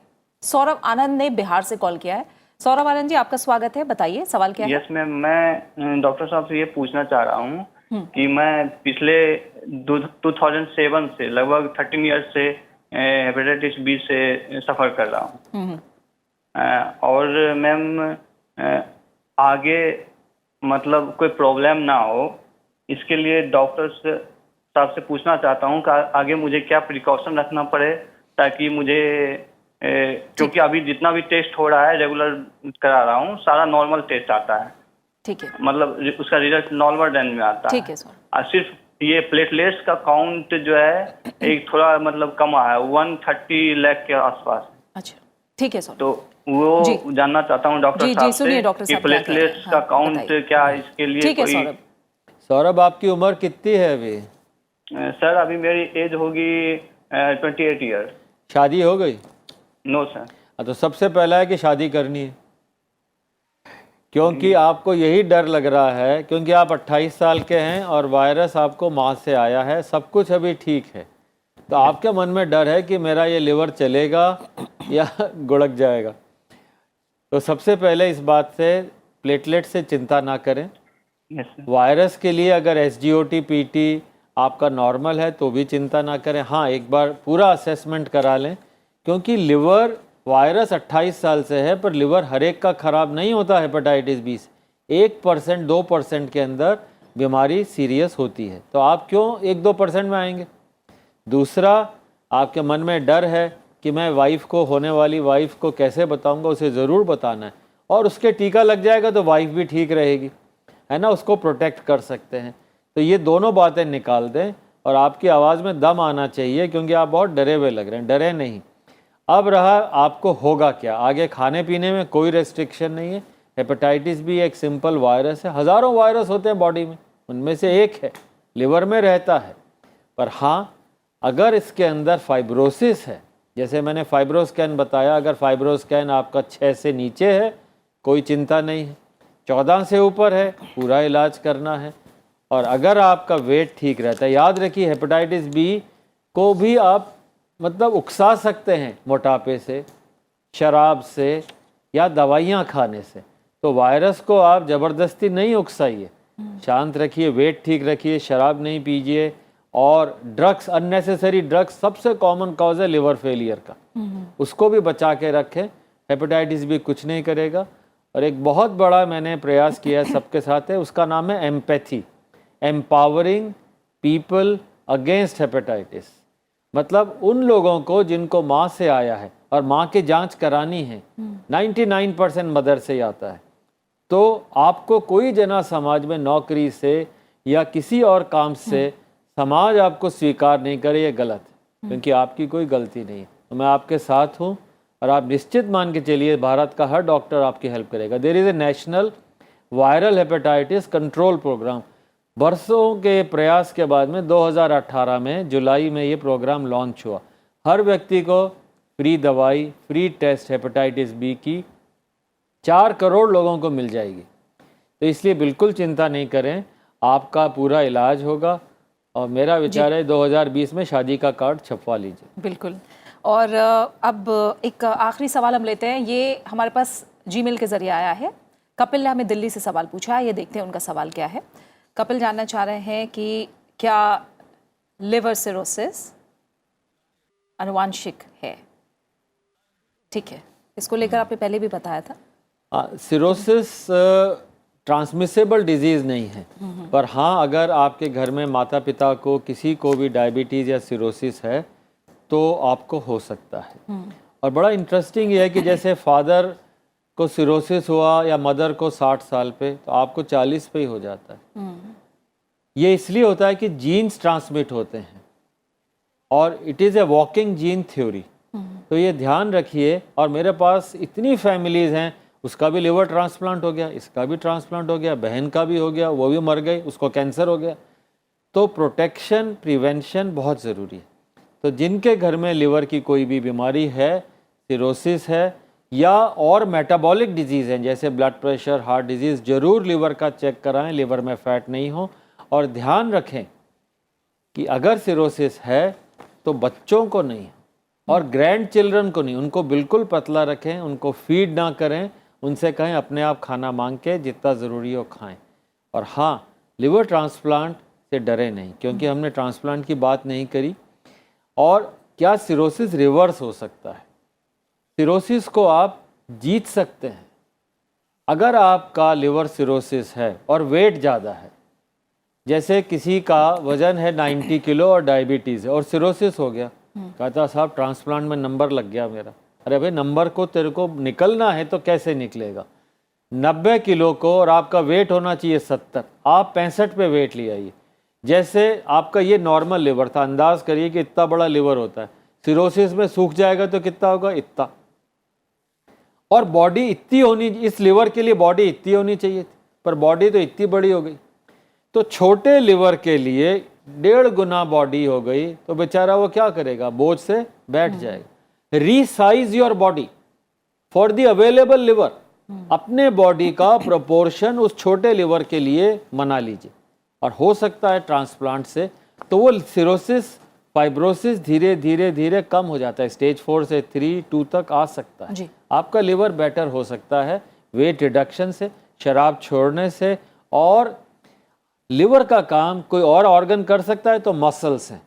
सौरभ आनंद ने बिहार से कॉल किया है। सौरभ आनंद जी, आपका स्वागत है, बताइए सवाल क्या है। यस मैम, मैं डॉक्टर साहब से ये पूछना चाह रहा हूँ कि मैं पिछले 2007 से लगभग 13 ईयर्स से हेपेटाइटिस B से सफ़र कर रहा हूँ। और मैम आगे मतलब कोई प्रॉब्लम ना हो, इसके लिए डॉक्टर साहब से पूछना चाहता हूँ कि आगे मुझे क्या प्रिकॉशन रखना पड़े, ताकि मुझे क्योंकि अभी जितना भी टेस्ट हो रहा है रेगुलर करा रहा हूँ, सारा नॉर्मल टेस्ट आता है। ठीक है, मतलब उसका रिजल्ट नॉर्मल रेंज में आता है। ठीक है सर। और सिर्फ ये प्लेटलेट्स का काउंट जो है एक थोड़ा मतलब कम आया है, 130 लाख के आसपास। अच्छा, ठीक है सर। तो वो जानना चाहता हूँ डॉक्टर साहब से कि प्लेटलेट्स का काउंट क्या है इसके लिए। ठीक है सौरभ। सौरभ, आपकी उम्र कितनी है अभी? सर अभी मेरी एज होगी 28 ईयर। शादी हो गई? No sir. तो सबसे पहला है कि शादी करनी है, क्योंकि आपको यही डर लग रहा है, क्योंकि आप 28 साल के हैं और वायरस आपको माँ से आया है, सब कुछ अभी ठीक है, तो आपके मन में डर है कि मेरा ये लिवर चलेगा या गुड़क जाएगा। तो सबसे पहले इस बात से, प्लेटलेट से चिंता ना करें। Yes sir. वायरस के लिए अगर SGOT PT आपका नॉर्मल है तो भी चिंता ना करें। हाँ, एक बार पूरा असेसमेंट करा लें, क्योंकि लिवर, वायरस 28 साल से है, पर लिवर हर एक का खराब नहीं होता हेपेटाइटिस बी से। 1% 2% के अंदर बीमारी सीरियस होती है, तो आप क्यों 1-2% में आएंगे। दूसरा, आपके मन में डर है कि मैं वाइफ को, होने वाली वाइफ को कैसे बताऊंगा, उसे ज़रूर बताना है, और उसके टीका लग जाएगा तो वाइफ भी ठीक रहेगी, है ना, उसको प्रोटेक्ट कर सकते हैं। तो ये दोनों बातें निकाल दें और आपकी आवाज़ में दम आना चाहिए, क्योंकि आप बहुत डरे हुए लग रहे हैं। डरे नहीं। अब रहा आपको होगा क्या आगे, खाने पीने में कोई रेस्ट्रिक्शन नहीं है। हेपेटाइटिस भी एक सिंपल वायरस है, हज़ारों वायरस होते हैं बॉडी में, उनमें से एक है, लिवर में रहता है। पर हाँ, अगर इसके अंदर फाइब्रोसिस है, जैसे मैंने फाइब्रोस्कैन बताया, अगर फाइब्रोस्कैन आपका 6 से नीचे है कोई चिंता नहीं है, 14 से ऊपर है पूरा इलाज करना है। और अगर आपका वेट ठीक रहता है, याद रखिए हेपेटाइटिस बी को भी आप मतलब उकसा सकते हैं मोटापे से, शराब से या दवाइयाँ खाने से। तो वायरस को आप ज़बरदस्ती नहीं उकसाइए, शांत रखिए, वेट ठीक रखिए, शराब नहीं पीजिए, और ड्रग्स, अननेसेसरी ड्रग्स सबसे कॉमन कॉज है लिवर फेलियर का, उसको भी बचा के रखें। हेपेटाइटिस बी कुछ नहीं करेगा। और एक बहुत बड़ा मैंने प्रयास किया सबके साथ है, उसका नाम है empathy, empowering people against hepatitis. मतलब उन लोगों को जिनको माँ से आया है और माँ की जांच करानी है, 99% मदर से ही आता है, तो आपको कोई जना समाज में नौकरी से या किसी और काम से समाज आपको स्वीकार नहीं करे, ये गलत है, क्योंकि आपकी कोई गलती नहीं है। तो मैं आपके साथ हूँ और आप निश्चित मान के चलिए, भारत का हर डॉक्टर आपकी हेल्प करेगा। There is a national viral hepatitis control program. बरसों के प्रयास के बाद में 2018 में जुलाई में ये प्रोग्राम लॉन्च हुआ। हर व्यक्ति को फ्री दवाई, फ्री टेस्ट हेपेटाइटिस बी की 4 करोड़ लोगों को मिल जाएगी। तो इसलिए बिल्कुल चिंता नहीं करें, आपका पूरा इलाज होगा। और मेरा विचार है 2020 में शादी का कार्ड छपवा लीजिए। बिल्कुल। और अब एक आखिरी सवाल हम लेते हैं, ये हमारे पास जीमेल के जरिए आया है। कपिल ने हमें दिल्ली से सवाल पूछा है, ये देखते हैं उनका सवाल क्या है। कपिल जानना चाह रहे हैं कि क्या लिवर सिरोसिस आनुवांशिक है? ठीक है, इसको लेकर आपने पहले भी बताया था। सिरोसिस ट्रांसमिसेबल डिजीज़ नहीं है, पर हाँ, अगर आपके घर में माता पिता को किसी को भी डायबिटीज़ या सिरोसिस है तो आपको हो सकता है। और बड़ा इंटरेस्टिंग ये है कि जैसे फादर को सिरोसिस हुआ या मदर को 60 साल पे, तो आपको 40 पे ही हो जाता है। ये इसलिए होता है कि जीन्स ट्रांसमिट होते हैं और it is a walking gene theory. तो ये ध्यान रखिए। और मेरे पास इतनी फैमिलीज़ हैं, उसका भी लिवर ट्रांसप्लांट हो गया, इसका भी ट्रांसप्लांट हो गया, बहन का भी हो गया, वो भी मर गई, उसको कैंसर हो गया। तो प्रोटेक्शन, प्रिवेंशन बहुत ज़रूरी है। तो जिनके घर में लिवर की कोई भी बीमारी है, सिरोसिस है या और मेटाबॉलिक डिजीज़ हैं जैसे ब्लड प्रेशर, हार्ट डिजीज़, ज़रूर लिवर का चेक कराएं, लिवर में फैट नहीं हो। और ध्यान रखें कि अगर सिरोसिस है तो बच्चों को नहीं और ग्रैंड चिल्ड्रन को नहीं, उनको बिल्कुल पतला रखें, उनको फीड ना करें, उनसे कहें अपने आप खाना मांग के जितना ज़रूरी हो खाएं। और हाँ, लिवर ट्रांसप्लांट से डरे नहीं, क्योंकि हमने ट्रांसप्लांट की बात नहीं करी। और क्या सिरोसिस रिवर्स हो सकता है? सिरोसिस को आप जीत सकते हैं। अगर आपका लिवर सिरोसिस है और वेट ज़्यादा है, जैसे किसी का वज़न है 90 किलो और डायबिटीज़ है और सिरोसिस हो गया, कहता साहब ट्रांसप्लांट में नंबर लग गया मेरा। अरे भाई, नंबर को तेरे को निकलना है तो कैसे निकलेगा? 90 किलो को और आपका वेट होना चाहिए 70, आप 65 पे वेट ले आइए। जैसे आपका ये नॉर्मल लिवर था, अंदाज करिए कि इतना बड़ा लिवर होता है, सिरोसिस में सूख जाएगा तो कितना होगा? इतना। और बॉडी इतनी होनी, इस लिवर के लिए बॉडी इतनी होनी चाहिए, पर बॉडी तो इतनी बड़ी हो गई। तो छोटे लिवर के लिए 1.5 गुना बॉडी हो गई, तो बेचारा वो क्या करेगा? बोझ से बैठ जाएगा। Resize your body for the available liver, अपने बॉडी का प्रोपोर्शन उस छोटे लिवर के लिए बना लीजिए, और हो सकता है ट्रांसप्लांट से तो वो सिरोसिस फाइब्रोसिस धीरे धीरे धीरे कम हो जाता है, स्टेज 4 से 3, 2 तक आ सकता है। आपका लिवर बेटर हो सकता है वेट रिडक्शन से, शराब छोड़ने से, और लिवर का काम कोई और ऑर्गन कर सकता है तो मसल्स हैं।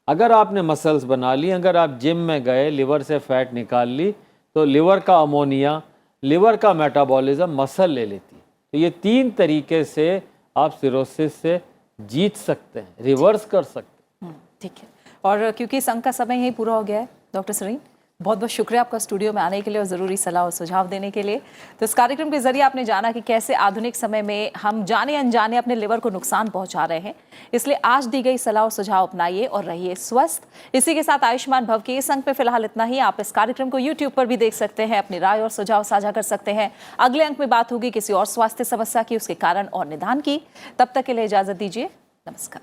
अगर आपने मसल्स बना ली, अगर आप जिम में गए, लिवर से फैट निकाल ली, तो लिवर का अमोनिया, लिवर का मेटाबॉलिज्म मसल ले लेती है। तो ये 3 तरीके से आप सिरोसिस से जीत सकते हैं, रिवर्स कर सकते हैं। ठीक है, और क्योंकि इस अंक का समय यही पूरा हो गया है, डॉक्टर सरीन बहुत बहुत शुक्रिया आपका स्टूडियो में आने के लिए और ज़रूरी सलाह और सुझाव देने के लिए। तो इस कार्यक्रम के जरिए आपने जाना कि कैसे आधुनिक समय में हम जाने अनजाने अपने लिवर को नुकसान पहुंचा रहे हैं, इसलिए आज दी गई सलाह और सुझाव अपनाइए और रहिए स्वस्थ। इसी के साथ आयुष्मान भव के इस अंक में फिलहाल इतना ही। आप इस कार्यक्रम को यूट्यूब पर भी देख सकते हैं, अपनी राय और सुझाव साझा कर सकते हैं। अगले अंक में बात होगी किसी और स्वास्थ्य समस्या की, उसके कारण और निदान की। तब तक के लिए इजाजत दीजिए, नमस्कार।